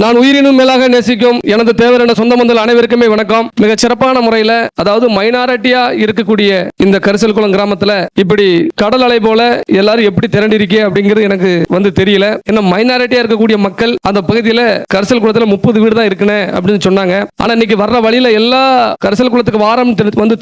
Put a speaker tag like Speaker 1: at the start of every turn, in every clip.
Speaker 1: நான் உயிரினும் மேலாக நேசிக்கும் எனது தேவர் என சொந்த மந்தல் அனைவருக்குமே வணக்கம். மிக சிறப்பான முறையில், அதாவது மைனாரிட்டியா இருக்கக்கூடிய இந்த கரிசல்குளம் கிராமத்துல இப்படி கடல் அலை போல எல்லாரும் எப்படி திரண்டிருக்கே அப்படிங்கிறது எனக்கு தெரியல. ஏன்னா மைனாரிட்டியா இருக்கக்கூடிய மக்கள் அந்த பகுதியில கரிசல் குளத்துல 30 வீடு தான் இருக்குன்னு அப்படின்னு சொன்னாங்க. ஆனா இன்னைக்கு வர்ற வழியில எல்லா கரிசல் குளத்துக்கு வாரம்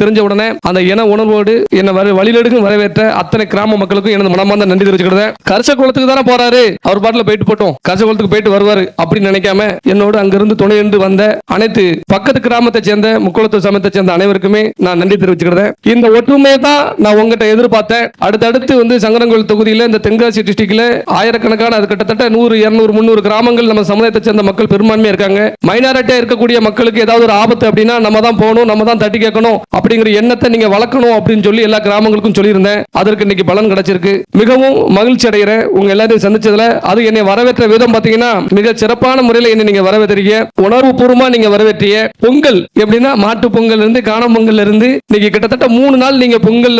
Speaker 1: தெரிஞ்ச உடனே அந்த இன உணர்வோடு என்ன வழிநெடுக்கும் வரவேற்ற அத்தனை கிராம மக்களுக்கும் எனது மனமார்ந்த நன்றி தெரிவிச்சுக்கிறேன். கரிசல் குளத்துக்கு தானே போறாரு, அவர் பாட்டில் போயிட்டு போட்டோம், கரிசல் குளத்துக்கு போயிட்டு வருவாரு அப்படின்னு நினைக்காம என்னோடு அங்கிருந்து துணை என்று வந்த அனைத்து பக்கத்து கிராமத்தை சேர்ந்த முக்குளத்தூர் சமயத்தை சேர்ந்த அனைவருக்குமே நான் நன்றி தெரிவிச்சுக்கிறேன். இந்த ஒற்றுமையை தான் நான் உங்ககிட்ட எதிர்பார்த்தேன். அடுத்தடுத்து சங்கரன்கோவில் தொகுதியில இந்த தென்காசி டிஸ்ட்ரிக்ட்ல ஆயிரக்கணக்கான அது கிட்டத்தட்ட 100, 200, 300 கிராமங்கள் நம்ம சமுதாயத்தை சேர்ந்த மக்கள் பெரும்பான்மையா இருக்காங்க. மைனாரிட்டியா இருக்கக்கூடிய மக்களுக்கு ஏதாவது ஒரு ஆபத்து அப்படின்னா நம்ம தான் போகணும், நம்ம தான் தட்டி கேட்கணும் அப்படிங்கிற எண்ணத்தை நீங்க வளர்க்கணும் அப்படின்னு சொல்லி எல்லா கிராமங்களுக்கும் சொல்லியிருந்தேன். அதற்கு இன்னைக்கு பலன் கிடைச்சிருக்கு. மிகவும் மகிழ்ச்சி அடைகிறேன் உங்க எல்லாரையும் சந்திச்சதுல. அது என்னை வரவேற்ற விதம் பாத்தீங்கன்னா மிக சிறப்பான முறையில் என்ன நீங்க வரவேற்றீங்க. உணர்வு பூர்வமா நீங்க வரவேற்றிய பொங்கல் எப்படின்னா மாட்டு பொங்கல் இருந்து காணும் பொங்கல் இருந்து இன்னைக்கு கிட்டத்தட்ட 3 நாள் நீங்க பொங்கல்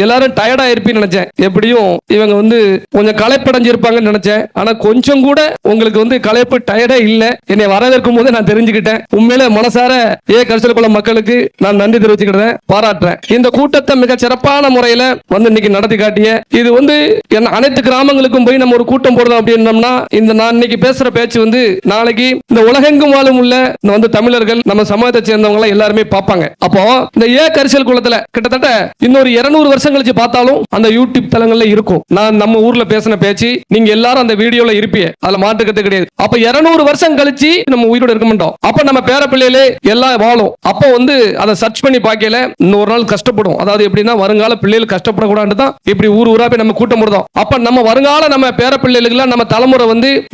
Speaker 1: எல்லாரும் டயர்டா இருப்பீன்னு நினைச்சேன். எப்படியும் இவங்க கொஞ்சம் களைப்படைஞ்சிருப்பாங்கன்னு நினைச்சேன். ஆனா கொஞ்சம் கூட உங்களுக்கு களைப்பு டயர்டே இல்ல. என்னை வரவேற்கும் போது நான் தெரிஞ்சுக்கிட்டேன். உண்மையில மனசார கரிசல்குளம் மக்களுக்கு நான் நன்றி தெரிவிச்சுக்கிறேன், பாராட்டுறேன். இந்த கூட்டத்தை மிக சிறப்பான முறையில இன்னைக்கு நடத்தி காட்டிய இது அனைத்து கிராமங்களுக்கும் போய் நம்ம ஒரு கூட்டம் போடுறோம் அப்படின்னோம்னா இந்த நான் இன்னைக்கு பேசுற பேச்சு நாளைக்கு இந்த உலகெங்கும் வாழும் உள்ள தமிழர்கள் நம்ம சமூகத்தை சேர்ந்தவங்க எல்லாருமே பார்ப்பாங்க. அப்போ இந்த கரிசல் குளத்துல கிட்டத்தட்ட இன்னொரு 200 வருஷம் கழிச்சு பார்த்தாலும் அந்த யூடியூப் தளங்கள்ல இருக்கும். நான் நம்ம ஊர்ல பேசின பேச்சு நீங்க எல்லாரும் அந்த வீடியோல இருப்பீங்க, அதுல மாற்றுக்கிறது கிடையாது. அப்ப 200 வருஷம் கழிச்சு நம்ம உயிரோட இருக்க மாட்டோம். அப்ப நம்ம பேர பிள்ளைகளே எல்லாம் வாழும். அப்போ அதை சர்ச் பண்ணி பார்க்கல இன்னொரு நாள் கஷ்டப்படும். அதாவது எப்படின்னா வருங்கால பிள்ளைகள் கஷ்டப்படக்கூடாது தான் இப்படி ஊரா போய் நம்ம கூட்டம் போடுறோம். அப்ப நம்ம வருங்கால நம்ம பேர பிள்ளைகளுக்கு நம்ம தலைமுறை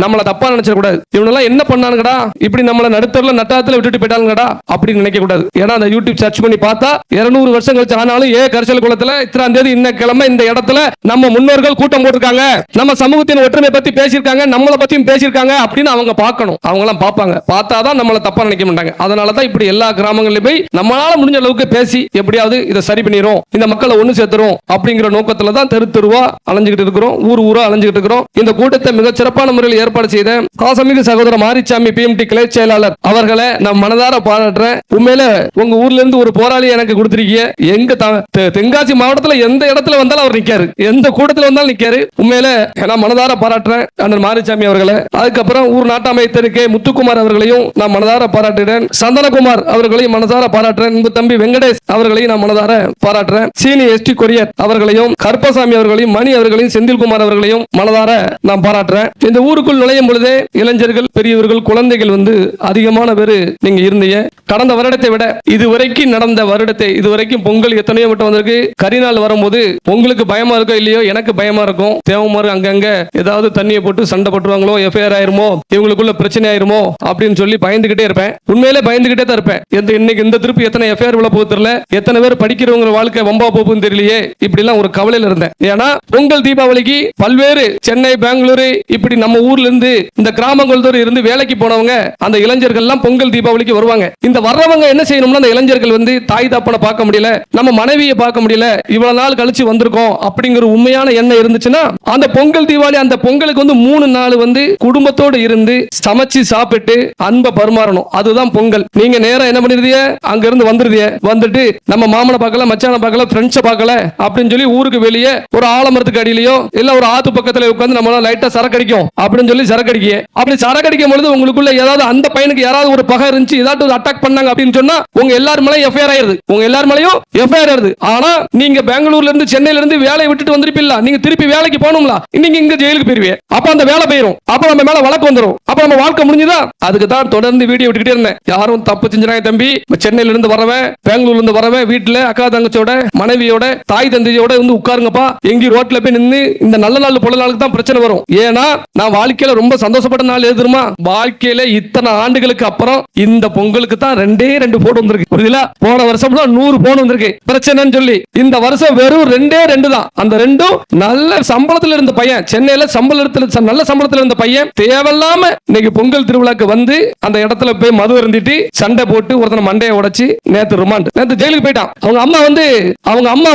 Speaker 1: நம்மள தப்பா நினைச்ச கூடாது. இவனெல்லாம் என்ன பண்ணானுங்கடா, இப்படி நம்மள நடுத்தரல நட்டாத்துல விட்டுட்டு போயிட்டாங்கடா அப்படின்னு நினைக்க கூடாது. ஏன்னா அந்த யூடியூப் சர்ச் பண்ணி பார்த்தா 200 வருஷம் கழிச்சு ஆனாலும் கரிசல் குளத்துல இத்தனாம் தேதி இன்ன கிழமை இந்த இடத்துல நம்ம முன்னோர்கள் கூட்டம் போட்டிருக்காங்க, நம்ம சமூகத்தின் ஒற்றுமை பத்தி பேசியிருக்காங்க, நம்மளை பத்தியும் பேசியிருக்காங்க அப்படின்னு அவங்க பார்க்கணும். அவங்க எல்லாம் பார்ப்பாங்க. பார்த்தாதான் நம்மள தப்பா நினைக்க மாட்டாங்க. அதனாலதான் இப்படி எல்லா கிராமங்களிலும் போய் நம்மளால முடிஞ்ச அளவுக்கு பேசி எப்படியாவது இதை சரி பண்ணிரும், இந்த மக்களை ஒண்ணு சேர்த்துரும் அப்படிங்கிற நோக்கத்துல தான் தெரு தெருவா அலைஞ்சுக்கிட்டு இருக்கிறோம், ஊரா அலைஞ்சுக்கிட்டு இருக்கிறோம். இந்த கூட்டத்தை மிக சிறப்பான முறையில் ஏற்பாடு செய்த காசமிகு சகோதரர் மாரிச்சாமி PMT கிளை செயலாளர் அவர்களை நான் மனதார பாராட்டுறேன். உண்மையில உங்க ஊர்ல இருந்து ஒரு போராளி எனக்கு கொடுத்திருக்கீங்க. எங்க தென்காசி மாவட்டத்துல எந்த இடத்துல வந்தாலும் அவர் நிக்காரு, எந்த கூட்டத்தில் வந்தாலும் நிக்காரு. உண்மையில நான் மனதார பாராட்டுறேன் அண்ணன் மாரிச்சாமி அவர்களை. அதுக்கப்புறம் ஊர் நாட்டாமை திரு முத்துக்குமார் அவர்களையும் நான் மனதார பாராட்டுறேன். சந்தனகுமார் அவர்களையும் மனதார பாராட்டுறேன். உங்க தம்பி வெங்கடேஷ் அவர்களையும் நான் மனதார பாராட்டுறேன். சீனி ST கொரியர் அவர்களையும், கருப்பசாமி அவர்களையும், மணி அவர்களையும், செந்தில்குமார் அவர்களையும் மனதார நான் பாராட்டுறேன். இந்த ஊருக்குள் நுழையும் பொழுதே இளைஞர்கள், பெரியவர்கள், குழந்தைகள் அதிகமான பேரு நீங்க இருந்தீங்க. கடந்த வருடத்தை விட இதுவரைக்கும் நடந்த வருடத்தை இதுவரைக்கும் பொங்கல் எத்தனையோ மட்டும் வந்திருக்கு. கரிநாள் வரும்போது உங்களுக்கு பயமா இருக்கோ இல்லையோ, எனக்கு பயமா இருக்கும். தேவமாறு அங்கங்க ஏதாவது தண்ணியை போட்டு சண்டை போட்டுருவாங்களோ, FIR ஆயிருமோ, இவங்களுக்குள்ள பிரச்சனை ஆயிருமோ அப்படின்னு சொல்லி பயந்துகிட்டே இருப்பேன். உண்மையிலே பயந்துகிட்டே தான் இருப்பேன். இன்னைக்கு இந்த திருப்பி எத்தனை FIR விழ போகுது தெரியல, எத்தனை பேர் படிக்கிறவங்க வாழ்க்கை வம்பா போகுதுன்னு தெரியலையே, இப்படி எல்லாம் ஒரு கவலையில இருந்தேன். ஏன்னா பொங்கல் தீபாவளிக்கு பல்வேறு சென்னை, பெங்களூரு இப்படி நம்ம ஊர்ல இருந்து இந்த கிராமங்கள் தோறும் இருந்து வேலைக்கு போனவங்க அந்த இளைஞர்கள் எல்லாம் பொங்கல் தீபாவளிக்கு வருவாங்க. இந்த வர்றவங்க என்ன செய்யணும்னா அந்த இளைஞர்கள் தாய் தாப்பனை பார்க்க முடியல, நம்ம மனைவியை பார்க்க முடியல, இவ்வளவு நாள் கழிச்சு வந்திருக்கோம் அப்படிங்கிற உண்மையான எண்ணம் இருந்துச்சுன்னா அந்த பொங்கல் தீபாவளி அந்த பொங்கலுக்கு 3 நாள் குடும்பத்தோடு இருந்து சமைச்சு சாப்பிட்டு அன்பை பரிமாறணும். அதுதான் பொங்கல். நீங்க நேரம் என்ன பண்ணிருந்தீங்க, அங்க இருந்து வந்துட்டு நம்ம மாமனை பார்க்கல, மச்சான பார்க்கல, ஃப்ரெண்ட்ஸை பார்க்கல அப்படின்னு சொல்லி ஊருக்கு வெளியே ஒரு ஆலமரத்துக்கு அடியிலையோ இல்ல ஒரு ஆத்து பக்கத்துல உட்கார்ந்து நம்மளால லைட்டா சரக்கடிக்கும் அப்படின்னு சொல்லி சரக்கடிக்க. அப்படி சரக்கடிக்கும் பொழுது உங்களுக்குள்ள ஏதாவது அந்த பையனுக்கு யாராவது ஒரு பகை இருந்துச்சு, ஏதாவது ஒரு அட்டாக் பண்ணாங்க அப்படின்னு சொன்னா உங்க எல்லாரும் மேலயும் FIR ஆயிருது, உங்க எல்லாரும் மேலயும் FIR ஆயிருது. ஆனா நீங்க பெங்களூர்ல இருந்து சென்னையில இருந்து வேலையை விட்டுட்டு வந்திருப்பீங்களா, நீங்க திருப்பி வேலைக்கு போகணும்ல, இன்னைக்கு இங்க ஜெயிலுக்கு போயிருவீங்க. அப்ப அந்த வேலை போயிரும், அப்ப நம்ம மேல வழக்கு வந்துரும், அப்ப நம்ம வாழ்க்கை முடிஞ்சுதா. அதுக்கு தான் தொடர்ந்து வீடியோ விட்டுக்கிட்டே இருந்தேன். யாரும் தப்பு செஞ்சாங்க தம்பி, சென்னையில இருந்து வரவன், பெங்களூர்ல இருந்து வரவன், வீட்டுல அக்கா தங்கச்சியோட, மனைவியோட, தாய் தந்தையோட உட்காருங்கப்பா. எங்கேயும் ரோட்ல போய் நின்று இந்த நல்ல நாள் பொருள் நாளுக்கு தான் பிரச்சனை வரும். ஏன்னா நான் வாழ்க்கையில ரொம்ப சந்தோஷப்பட்ட நாள் எதுமா, வாழ்க்கையில இத்தனை ஆண்டுகளுக்கு அப்புறம் இந்த பொங்கலுக்கு தான் 2 போன் வந்திருக்கு. புரியுதுல, போன வருஷம் 100 போன் வந்திருக்கு பிரச்சனைன்னு சொல்லி. இந்த வருஷம் வெறும் 2 தான். அந்த 2 நல்ல சம்பளத்துல இருந்த பையன், சென்னையில நல்ல சம்பளத்துல இருந்த பையன் தேவையில்லாம இன்னைக்கு பொங்கல் திருவிழாக்கு அந்த இடத்துல போய் மது இருந்துட்டு சண்டை போட்டு ஒருத்தனை மண்டையை உடைச்சு நேத்து ரிமாண்ட், நேத்து ஜெயிலுக்கு போயிட்டான். அவங்க அம்மா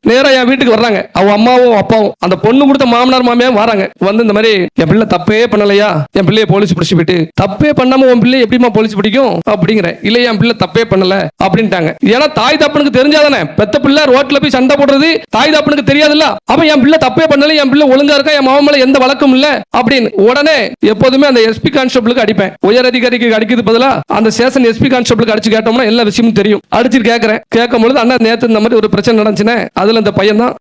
Speaker 1: நேரா என் வீட்டுக்கு வர்றாங்க. அவங்க அம்மாவும் அப்பாவும் அந்த பொண்ணு கொடுத்த மாமனார் மாமியாவும் வராங்க. இந்த மாதிரி என் பிள்ளை தப்பே பண்ணலையா, என் பிள்ளைய போலீஸ் பிடிச்சி போயிட்டு தப்பே பண்ணாம உன் பிள்ளை எப்படிமா போலீஸ் பிடிக்கும் அப்படிங்கிற. இல்லையா என் பிள்ளை தப்பே பண்ணல அப்படின்ட்டாங்க. ஏன்னா தாய் தப்பனுக்கு தெரிஞ்சாதானே பெத்த பிள்ளை ரோட்ல போய் சண்டை போடுறது தாய் தப்பனுக்கு தெரியாதுல்ல. அப்ப என் பிள்ளை தப்பே பண்ணல, என் பிள்ளை ஒழுங்கா இருக்கா, என் மாமன் மேல எந்த வழக்கம் இல்ல அப்படின்னு உடனே எப்போதுமே அந்த எஸ்பி கான்ஸ்டபிளுக்கு அடிப்பேன். உயர் அதிகாரிக்கு அடிக்கிறது பதிலா அந்த ஸ்டேஷன் எஸ்பி கான்ஸ்டபிளுக்கு அடிச்சு கேட்டோம்னா எல்லா விஷயமும் தெரியும். அடிச்சு கேட்கும் பொழுது அண்ணா நேத்து இந்த மாதிரி ஒரு பிரச்சனை நடந்துச்சுனே, அதுல இந்த பையன் தான்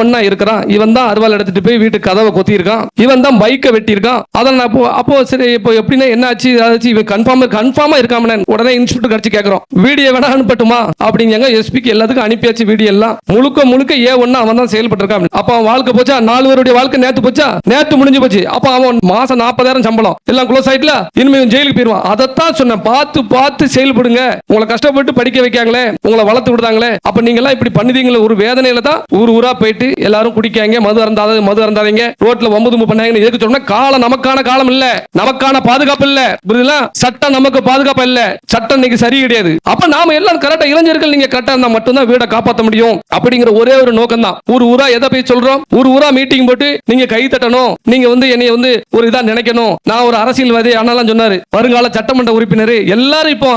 Speaker 1: ஒண்ணா இருக்கிறான், இவன் தான் அருவாள் எடுத்துட்டு போய் வீட்டு கதவை கொத்தி இருக்கான், இவன் தான் பைக்கை வெட்டி இருக்கான். அதான் அப்போ சரி இப்போ எப்படின்னா என்ன ஆச்சு அதாச்சு இவன் கன்ஃபார்மா இருக்காம உடனே இன்ஸ்பெக்டர் அடிச்சு கேட்கிறோம் வீடியோ வேணா அனுப்பட்டுமா அப்படிங்க. எஸ்பிக்கு எல்லாத்துக்கும் அனுப்பியாச்சு வீடியோ எல்லாம் முழுக்க ஒண்ணா அவன் தான் செயல்பட்டு இருக்கான். அப்ப அவன் வாழ்க்கை போச்சா, 4 பேருடைய வாழ்க்கை நேத்து போச்சா, நேத்து முடிஞ்சு போச்சு. அப்ப அவன் மாசம் 40,000 சம்பளம் எல்லாம் க்ளோஸ் ஆயிட்டுல, இனிமே ஜெயிலுக்கு போயிருவான். அதைத்தான் சொன்னேன், பார்த்து செயல்படுங்க. உங்களை கஷ்டப்பட்டு படிக்க வைக்காங்களே, உங்களை வளர்த்து விடுதாங்களே, அப்ப நீங்க எல்லாம் இப்படி பண்ணுதீங்களே ஒரு வேதனையில தான் ஊரா போயிட்டு எல்லாரும் குடிக்காங்க, மது அருந்தாதீங்க, ரோட்ல வம்புதும்பு பண்ணாங்க. எதுக்கு சொன்னா காலம் நமக்கான காலம் இல்ல, நமக்கான பாதுகாப்பு இல்ல, புரியுதுல? சட்டம் நமக்கு பாதுகாப்பு இல்ல, சட்டம் இன்னைக்கு சரி கிடையாது. அப்ப நாம எல்லாம் கரெக்டா இளைஞர்கள் நீங்க கரெக்டா இருந்தா மட்டும்தான் வீட காப்பாற்ற முடியும் அப்படிங்கிற ஒரே ஒரு நோக்கம் தான். ஊரா எதை போய் சொல்றோம், ஊரா மீட்டிங் போட்டு நீங்க கை தட்டணும், நீங்க என்னைய ஒரு இதா நினைக்கணும், நான் ஒரு அரசியல்வாதி ஆனாலும் சொன்னாரு வருங்கால சட்டமன்ற உறுப்பினர் எல்லாரும் இப்போ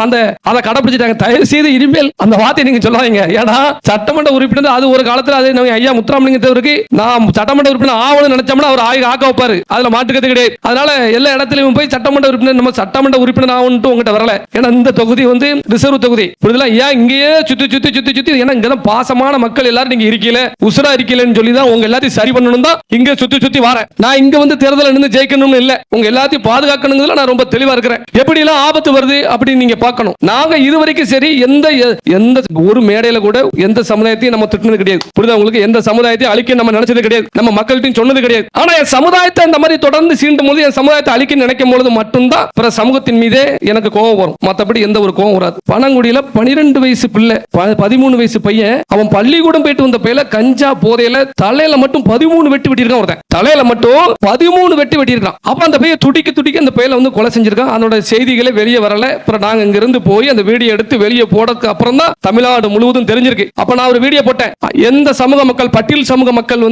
Speaker 1: அதை கடைபிடிச்சிட்டாங்க. தயவு செய்து இனிமேல் அந்த வார்த்தை நீங்க சொல்லாதீங்க. ஏன்னா சட்டமன்ற உறுப்பினர் அது ஒரு காலத்துல அது நம்ம ஐயா முத்துராமலிங்க தேவருக்கு நான் சட்டமன்ற உறுப்பினர் ஆகணும்னு நினைச்சோம்னா அவர் ஆக்க வைப்பாரு, அதுல மாட்டுக்கிறது கிடையாது. அதனால எல்லா இடத்துலயும் போய் சட்டமன்ற உறுப்பினர் நம்ம சட்டமன்ற உறுப்பினர் ஆகணும்னு உங்ககிட்ட வரல. ஏன்னா இந்த தொகுதி ரிசர்வ் தொகுதி, புரியுதுல? ஏன் இங்கேயே சுத்தி ஏன்னா இங்கதான் பாசமான மக்கள் எல்லாரும் நீங்க இருக்கீல, உசுரா இருக்கீலன்னு சொல்லி தான் உங்க எல்லாத்தையும் சரி பண்ணணும் தான் இங்க சுத்தி வரேன். நான் இங்க தேர்தல் நின்று ஜெயிக்கணும்னு இல்ல, உங்க எல்லாத்தையும் பாதுகாக்கணுங்கிறதுல நான் ரொம்ப தெளிவா இருக்கிறேன். எப்படி எல்லாம் ஆபத்து வருது அப்படின்னு நீங்க பார்க்கணும். நாங்க இதுவரைக்கும் சரி எந்த ஒரு மேடையில கூட எந்த சமுதாயத்தையும் நம்ம திட்டினது கிடையாது, புரியுதா உங்களுக்கு? எந்த சமுதாயத்தையும் அழிக்க நம்ம நினைச்சது கிடையாது, நம்ம மக்கள்கிட்ட சொன்னது கிடையாது. ஆனா என் சமுதாயத்தை இந்த மாதிரி தொடர்ந்து சீண்டும் போது என் சமுதாயத்தை அழிக்க நினைக்கும் பொழுது மட்டும்தான் பிற சமூகத்தின் மீதே எனக்கு கோபம் வரும், மற்றபடி எந்த ஒரு கோபம் வராது. பனங்குடியில 12 வயசு பிள்ளை 13 வயசு பையன் அவன் பள்ளிக்கூடம் போயிட்டு வந்த பையில கஞ்சா போதையில தலையில மட்டும் 13 வெட்டி வெட்டியிருக்கான். ஒருத்தன் தலையில மட்டும் 13 வெட்டி வெட்டியிருக்கான். அப்ப அந்த பையன் துடிக்க அந்த பையில கொலை செஞ்சிருக்கான். அதோட செய்திகளே வெளியே வரல. அப்புறம் நாங்க இங்க இருந்து போய் அந்த வீடியோ எடுத்து வெளியே போறதுக்கு அப்புறம் தான் தமிழ்நாடு முழுவதும் தெரிஞ்சிருக்கு. அப்ப நான் ஒரு வீடியோ போட்டேன், எந்த சமூக மக்கள் பட்டியல் சமூக மக்கள்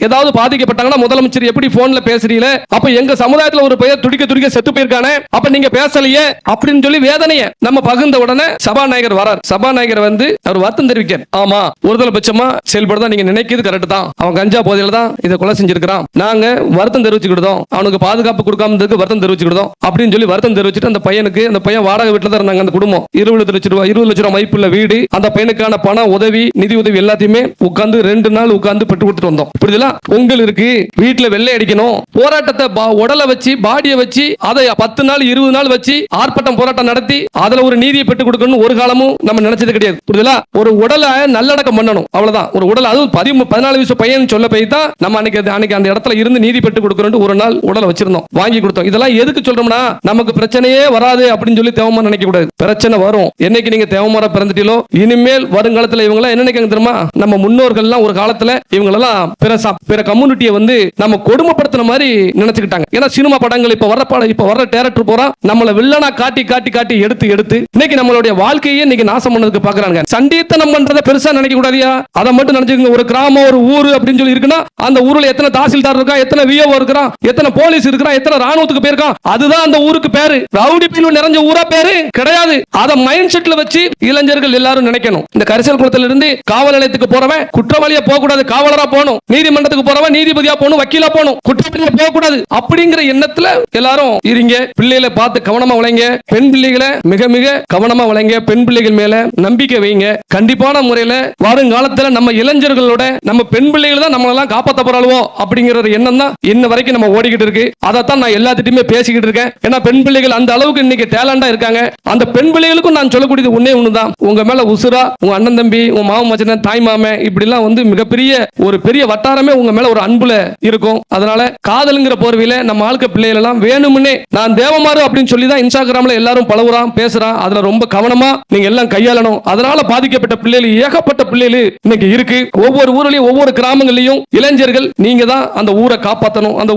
Speaker 1: ஏதாவது பாதிக்கப்பட்டாங்கன்னா முதலமைச்சர் எப்படி போன்ல பேசுறீங்களே, அப்ப எங்க சமுதாயத்துல ஒரு பையன் துடிக்க செத்து போயிருக்கானே, அப்ப நீங்க பேசலையே அப்படின்னு சொல்லி வேதனைய நம்ம பகிர்ந்த உடனே சபாநாயகர் வரார். சபாநாயகர் அவர் வருத்தம் தெரிவிக்க, ஆமா ஒருதலை பட்சமா செயல்படுதான், நீங்க நினைக்கிறது கரெக்ட் தான், அவன் கஞ்சா போதையில தான் இதை கொலை செஞ்சிருக்கான், நாங்க வருத்தம் தெரிவிச்சுக்கிட்டோம், அவனுக்கு பாதுகாப்பு கொடுக்காம வருத்தம் தெரிவிச்சுக்கிட்டோம் அப்படின்னு சொல்லி வருத்தம் தெரிவிச்சுட்டு அந்த பையன் வாடகை வீட்டுல தான் இருந்தாங்க. அந்த குடும்பம் 20 லட்சம் ரூபாய் மதிப்புள்ள வீடு, அந்த பையனுக்கான பணம் உதவி நிதி உதவி எல்லாத்தையுமே உட்கார்ந்து 2 நாள் உட்கார்ந்து பெற்று கொடுத்துட்டு வந்தோம். புரியுதுல? உங்களுக்கு வீட்டுல வெள்ளை அடிக்கணும், போராட்டத்தை உடலை வச்சு பாடியை வச்சு அதை 10 நாள் 20 நாள் வச்சு ஆர்ப்பாட்டம் போராட்டம் நடத்தி அதுல ஒரு நீதியை பெற்றுக் கொடுக்கணும் ஒரு காலமும் நம்ம நினைச்சது கிடையாது. புரியுதுல? ஒரு உடலை நல்லடக்கம் பண்ணணும், அவ்வளவுதான். ஒரு உடல் அதுவும் 14 வயசு பையன் சொல்ல போய் தான் நம்ம அன்னைக்கு அந்த இடத்துல இருந்து நீதி பெற்றுக் கொடுக்கணும் ஒரு நாள் உடலை வச்சிருந்தோம், வாங்கி கொடுத்தோம். இதெல்லாம் எதுக்கு சொல்றோம்னா நமக்கு பிரச்சனையே வராது அப்படின்னு சொல்லி தேவமா நினைக்க கூடாது. பிரச்சனை வரும். என்னைக்கு நீங்க தேவமாரா பிறந்துட்டீங்களோ இனிமேல் வருங்காலத்துல இவங்க என்ன நினைக்காங்க தெரியுமா, நம்ம முன்னோர்கள் எல்லாம் ஒரு காலத்துல இவங்க எல்லாம் பிற கம்யூனிட்டியை நம்ம கொடுமைப்படுத்தின மாதிரி நினைச்சுக்கிட்டாங்க. ஏன்னா சினிமா படங்கள் இப்ப வர்ற டைரக்டர் போறா நம்மள வில்லனா காட்டி எடுத்து இன்னைக்கு நம்மளுடைய வாழ்க்கையே இன்னைக்கு நாசம் பண்ணதுக்கு பாக்குறாங்க. சண்டீத்தனம் பண்றத பெருசா நினைக்க கூடாதியா, அதை மட்டும் நினைச்சுக்கோங்க. ஒரு கிராமம் ஒரு ஊரு அப்படின்னு சொல்லி இருக்குன்னா அந்த ஊர்ல எத்தனை தாசில்தார் இருக்கா, எத்தனை விஓ இருக்கிறான், எத்தனை போலீஸ் இருக்கிறான், எத்தனை ராணுவத்துக்கு போயிருக்கான், அதுதான் அந்த ஊருக்கு பேரு. ரவுடி பீல் நிறைஞ்ச ஊரா பேரு கிடையாது. அத மைண்ட் செட்ல வச்சு இளைஞர்கள் எல்லாரும் நினைக்கணும். இந்த கரிசல் குளத்துல இருந்து காவல் நிலையத்துக்கு போறவன் குற்றவாளியா போக கூடாது, காவலரா போகணும். நீதிமன்றத்துக்கு போறவன் நீதிபதியா போகணும், வக்கீலா போகணும், குற்றவாளியா போக கூடாது. அப்படிங்கிற எண்ணத்துல எல்லாரும் இருங்க. பிள்ளைகளை பார்த்து கவனமா வளைங்க. பெண் பிள்ளைகளை மிக மிக கவனமா வளைங்க. பெண் பிள்ளைகள் மேல நம்பிக்கை வைங்க. கண்டிப்பான முறையில வருங்காலத்துல நம்ம இளைஞர்களோட நம்ம பெண் பிள்ளைகள் தான் நம்ம எல்லாம் காப்பாற்ற போறாளுவோ அப்படிங்கிற ஒரு எண்ணம் தான் இன்ன வரைக்கும் நம்ம ஓடிக்கிட்டு இருக்கு. அதைத்தான் நான் எல்லாத்திட்டுமே பேசிக்கிட்டு இருக்கேன். ஏன்னா பெண் பிள்ளைகள் அந்த அளவுக்கு இன்னைக்கு டேலண்டா இருக்காங்க. அந்த பெண் பிள்ளைகளுக்கும் நான் சொல்லக்கூடியது ஒண்ணுதான், உங்க மேல உசுரா உங்க அண்ணன் தம்பி, உங்க மாமன் மச்சன், தாய் மாமன் இப்படி எல்லாம் மிகப்பெரிய ஒரு பெரிய வட்டாரமே உங்க மேல ஒரு அன்புல இருக்கும். அதனால காதலுங்கிற போர்வையில நம்ம ஆளுக்க பிள்ளைகள் எல்லாம் வேணும்னே நான் தேவமாறு அப்படின்னு சொல்லி தான் இன்ஸ்டாகிராம்ல எல்லாரும் பழகுறான் பேசுறான். அதுல ரொம்ப கவனமா நீங்க எல்லாம் கையாளணும். அதனால பாதிக்கப்பட்ட பிள்ளைகள் ஏகப்பட்ட பிள்ளைகள் இன்னைக்கு இருக்கு. ஒவ்வொரு ஊர்லயும் ஒவ்வொரு கிராமங்களையும் இளைஞர்கள் நீங்க தான் அந்த ஊரை காப்பாற்றணும். அந்த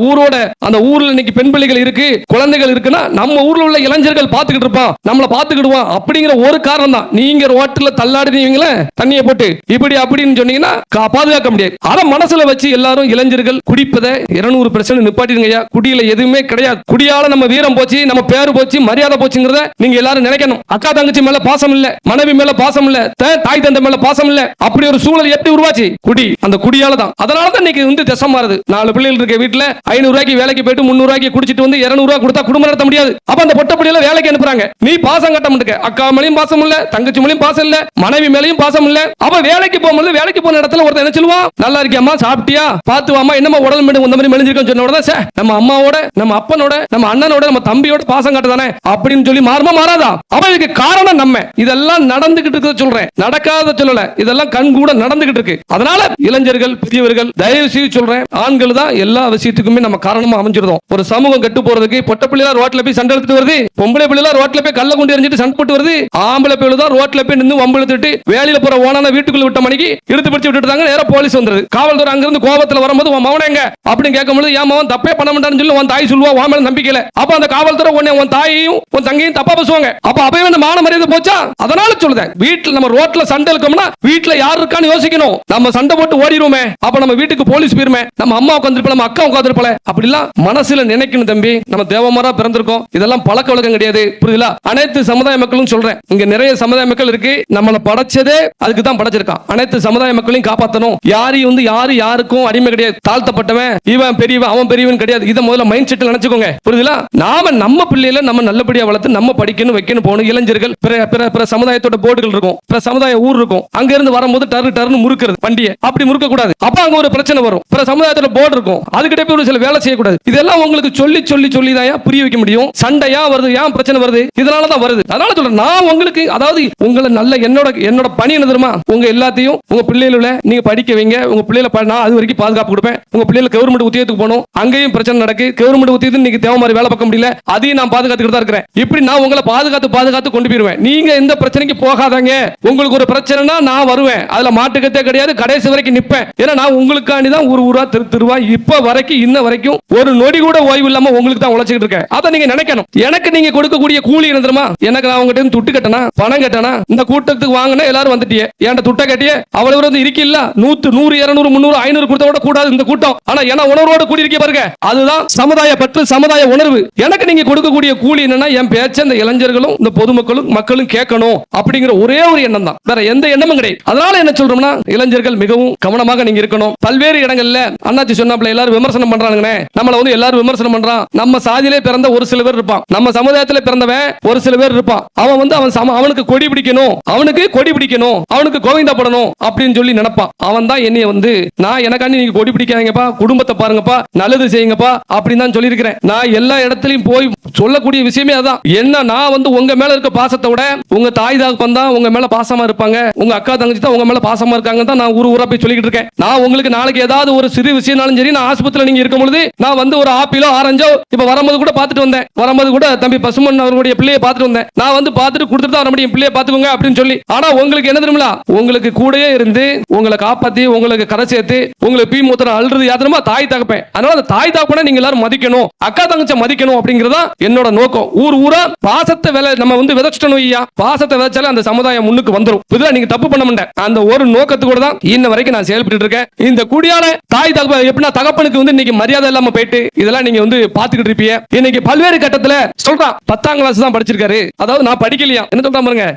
Speaker 1: ஊர்ல இன்னைக்கு பெண் பிள்ளைகள் இருக்கு, குழந்தைகள் இருக்குன்னா நம்ம ஊர்ல உள்ள இளைஞர்கள் பாத்துக்கிட்டு இருப்பான், நம்மள பாத்துக்கிடுவான் அப்படிங்கிற ஒரு காரணம் தான். நீங்க ரோட்ல தள்ளாடுறீங்களே தண்ணியை போட்டு இப்படி அப்படின்னு சொன்னீங்கன்னா பாதுகாக்க முடியாது. அதை மனசுல வச்சு எல்லாரும் இளைஞர்கள் குடிப்பதை 200% நிப்பாட்டிடுங்க. குடியில எதுவுமே கிடையாது. குடியால நம்ம வீரம் போச்சு, நம்ம பேரு போச்சு, மரியாதை போச்சுங்கிறத நீங்க எல்லாரும் நினைக்கணும். அக்கா தங்கச்சி மேல பாசம் இல்ல, மனைவி மேல பாசம் இல்ல, தாய் தந்தை மேல பாசம் இல்ல. அப்படி ஒரு சூழல் எப்படி உருவாச்சு? குடி, அந்த குடியால தான். அதனால தான் இன்னைக்கு வந்து திசை மாறுது. 4 பிள்ளைகள் இருக்க வீட்டுல 500 ரூபாய்க்கு வேலைக்கு போயிட்டு 300 ரூபாய்க்கு குடிச்சிட்டு வந்து 200 ரூபாய் கொடுத்தா குடும்பம் நடத்த முடியாது. அப்ப அந்த பொட்ட பிள்ளைகளை வேலைக்கு அனுப்புறாங்க. நீ பாசம் கட்ட மாட்டேங்க, அக்கா மேலயும் பாசம் இல்ல, தங்கச்சி மேலயும் பாசம் இல்ல, மனைவி மேலயும் பாசம் இல்ல. அப்ப வேலைக்கு போகும்போது வேலைக்கு போன இடத்துல ஒருத்தர் என்ன சொல்லுவான்? நல்லா இருக்கியாமா, சாப்பிட்டியா, பாத்து வாமா, என்னமா உடல் மீண்டும் இந்த மாதிரி மெலிஞ்சிருக்கேன்னு சொன்ன உடனே நம்ம அம்மாவோட, நம்ம அப்பனோட, நம்ம அண்ணனோட, நம்ம தம்பியோட பாசம் காட்டுதானே அப்படின்னு சொல்லி மாறுமா மாறாதா? அப்ப இதுக்கு காரணம் நம்ம இதெல்லாம் நடந்துகிட்டு இருக்கிறத சொல்றேன், நடக்காத சொல்லல, இதெல்லாம் கண் கூட நடந்துகிட்டு இருக்கு. அதனால இளைஞர்கள், பெரியவர்கள், தயவு செய்து சொல்றேன், ஆண்கள் தான் எல்லா விஷயத்துக்குமே நம்ம காரணமா அமைஞ்சிருந்தோம். ஒரு சமூகம் கெட்டு போறதுக்கு பொட்ட பிள்ளைலாம் ரோட்ல போய் சண்டை எடுத்துட்டு வருது, பொம்பளை பிள்ளைலாம் ரோட்ல போய் கல்ல கொண்டு எறிஞ்சிட்டு சண்டை போட்டு வருது, ஆம்பளை பிள்ளை தான் ரோட்ல போய் நின்று வம்பு எடுத்துட்டு வேலையில போற ஓனான வீட்டுக்குள்ள விட்ட மணிக்கு இழுத்து பிடிச்சு விட்டுட்டாங்க. நேரா போலீஸ் வந்துருது. காவல்துறை அங்கிருந்து கோபத்துல வரும்போது உன் மவன் எங்க அப்படின்னு கேட்கும்போது, என் மவன் தப்பே பண்ண மாட்டான்னு சொல்லி உன் தாய் சொல்லுவா, உன் மேல நம்பிக்கையில. அப்ப அந்த காவல்துறை உன்னை உன் தாயையும் உன் தங்கையும் தப்பா பேசுவாங்க. அப்ப அப்பவே அந்த மான மரியாதை போச்சா? அதனால சொல்லுதேன், வீட்டுல நம்ம ரோட்ல சண்டை இருக்கோம்னா வீட்டுல யார் இருக்கான்னு யோசிக்கணும். நம்ம சண்டை போட்டு ஓடிடுவோமே, அப்ப நம்ம வீட்டுக்கு போலீஸ் போயிருமே, நம்ம அம்மா உட்காந்துருப்பல, நம்ம அக்கா உட்காந்துருப்பல, அப்படிலாம் மனசுல நினைக்கணும் தம்பி. நம்ம தேவமாரா பிறந்திருக்கோம், இதெல்லாம் பழக்க வழக்கம் கிடையாது, புரியுதா? அனைத்து சமுதாய மக்களும் சொல்றேன், இங்க நிறைய சமுதாய மக்கள் இருக்கு, நம்மள படைச்சதே அதுக்கு தான் படைச்சிருக்கான். அனைத்து சமுதாய மக்களையும் காப்பாற்றணும். யாருக்கும் அடிமை கிடையாது, தாழ்த்தப்பட்டவன் இவன் பெரியவன் அவன் பெரியவன் கிடையாது. இதை முதல்ல மைண்ட் செட்டில் நினைச்சுக்கோங்க, புரியுதா? நாம நம்ம பிள்ளைகளை நம்ம நல்லபடியா வளர்த்து நம்ம படிக்கணும், வைக்கணும், போகணும். இளைஞர்கள் பிற சமுதாயத்தோட போர்டுகள் இருக்கும், பிற சமுதாய ஊர் இருக்கும், அங்க இருந்து வரும்போது டர்னு முறுக்கிறது வண்டியை, அப்படி முறுக்க கூடாது. அப்ப அங்க ஒரு பிரச்சனை வரும். பிற சமுதாயத்தோட போர்டு இருக்கும், அதுக்கிட்ட போய் ஒரு சில வேலை செய்யக்கூடாது. இதெல்லாம் உங்களுக்கு சொல்லி தான் புரிய வைக்க முடியும். சண்டையா வருது, ஏன் பிரச்சனை வருது? இதனால தான் வருது. அதனால சொல்றேன், நான் உங்களுக்கு, அதாவது உங்களை நல்ல என்னோட பணி என்ன தெரியுமா? உங்க எல்லாத்தையும் உங்க பிள்ளைகளை நீங்க படிக்க வைங்க. உங்க பிள்ளைகளை நான் அது வரைக்கும் பாதுகாப்பு கொடுப்பேன். உங்க பிள்ளைகளை கவர்மெண்ட் உத்தியோகத்துக்கு போகணும், அங்கேயும் பிரச்சனை நடக்கு. கவர்மெண்ட் உத்தியோகத்துக்கு நீங்க தேவை மாதிரி வேலை பார்க்க முடியல, அதையும் நான் பாதுகாத்துக்கிட்டு தான் இருக்கிறேன். இப்படி நான் உங்களை பாதுகாத்து கொண்டு போயிருவேன். நீங்க எந்த பிரச்சனைக்கு போகாதங்க. உங்களுக்கு ஒரு பிரச்சனைனா நான் வருவேன், அதுல மாட்டுக்கத்தே கிடையாது, கடைசி வரைக்கும் நிப்பேன். ஏன்னா நான் உங்களுக்காண்டி தான் ஊரா திருவா இப்ப வரைக்கும் இன்ன வரைக்கும் ஒரு நொடி கூட ஓய்வு இல்லாம உங்களுக்கு தான் உழைச்சிட்டு இருக்கேன். அதை நீங்க நினைக்கணும். எனக்கு நீங்க கொடுக்கக்கூடிய கூலி என்ன தெரியுமா? எனக்கு நான் உங்ககிட்ட இருந்து துட்டு கட்டனா, பணம் கட்டனா, இந்த கூட்டத்துக்கு வாங்கினா எல்லாரும் வந்துட்டியே, ஏன்ட துட்ட கட்டியே அவ்வளவு வந்து இருக்கில்ல, 100 200 300 500 கொடுத்த கூட கூடாது இந்த கூட்டம். ஆனா என்ன உணர்வோட கூடி இருக்க பாருங்க, அதுதான் சமுதாய பற்று, சமுதாய உணர்வு. எனக்கு நீங்க கொடுக்கக்கூடிய கூலி என்னன்னா, என் பேச்ச இந்த இளைஞர்களும் இந்த பொதுமக்களும் மக்களும் கேட்கணும் அப்படிங்கிற ஒரே ஒரு எண்ணம் தான், வேற எந்த எண்ணமும் கிடையாது. அதனால என்ன சொல்றோம்னா, இளைஞர்கள் மிகவும் கவனமாக நீங்க இருக்கணும். பல்வேறு இடங்கள்ல அண்ணாச்சி சொன்னாப்ல எல்லாரும் விமர்சனம் பண்றானுங்க, நம்மள வந்து எல்லாரும் விமர்சனம் பண்றான். நம்ம சாதியிலே பிறந்த ஒரு சில பேர் இருப்பான், நம்ம சமுதாயத்திலே பிறந்தவன் ஒரு சில பேர் இருப்பான். அவன் வந்து அவனுக்கு கொடி பிடிக்கணும், அவனுக்கு கோவிந்தா போடணும் அப்படின்னு சொல்லி நினைப்பான். அவன் தான் என்னைய வந்து, நான் எனக்காண்டி நீங்க கொடி பிடிக்காதீங்கப்பா, குடும்பத்தை பாருங்கப்பா, நல்லது செய்யுங்கப்பா அப்படின்னு தான் சொல்லி இருக்கிறேன். நான் எல்லா இடத்துலயும் போய் சொல்லக்கூடிய விஷயமே அதான். என்ன, நான் வந்து உங்க மேல இருக்க பாசத்தை விட உங்க தாய் தகப்பன் தான் உங்க மேல பாசமா இருப்பாங்க, உங்க அக்கா தங்கச்சி தான் உங்க மேல பாசமா இருக்காங்க தான் நான் ஊரா போய் சொல்லிட்டு இருக்கேன். நான் உங்களுக்கு நாளைக்கு ஏதாவது ஒரு சிறு விஷயம்னாலும் சரி, நான் ஆஸ்பத்திரியில நீங்க இருக்கும் பொழுது நான் வந்து ஒரு ஆப்பிளோ ஆரஞ்சோ இப்ப வரும்போது கூட பார்த்துட்டு வந்தேன், வரும்போது கூட தம்பி பசுமன் அவருடைய பிள்ளையை பார்த்துட்டு வந்தேன், நான் வந்து பார்த்துட்டு கொடுத்துட்டு தான் வர பிள்ளையை பார்த்துக்கோங்க அப்படின்னு சொல்லி. ஆனா உங்களுக்கு என்ன தெரியுமா, உங்களுக்கு கூடயே இருந்து உங்களை காப்பாத்தி உங்களுக்கு கரை சேர்த்து உங்களுக்கு பீ மூத்திரம் அழுறது யாத்திரமா தாய் தகப்பேன். அதனால அந்த தாய் தகப்பனை நீங்க எல்லாரும் மதிக்கணும், அக்கா தங்கச்ச மதிக்கணும் அப்படிங்கறதா என்னோட நோக்கம். ஊரா பாசத்தை நம்ம வந்து விதைச்சிட்டோம் ஐயா, பாசத்தை விதைச்சாலே அந்த சமுதாயம் முன்னுக்கு வந்துரும். புதுதா நீங்க தப்பு பண்ண மாட்டேன், அந்த ஒரு நோக்கத்துக்கு தான் இன்ன வரைக்கும் நான் செயல்பட்டு இருக்கேன். இந்த குடியான தாய் தகப்பன் எப்படின்னா, தகப்பனுக்கு வந்து இன்னைக்கு மரியாதை இல்லாம போயிட்டு இதெல்லாம் நீங்க வந்து பாத்துக்கிட்டு இருப்பீங்க. இன்னைக்கு பல்வேறு கட்டத்துல சொல்றான், 10ஆம் கிளாஸ் தான் படிச்சிருக்காரு, அதாவது நான் படிக்கலையா, என்ன சொல்றா பாருங்க,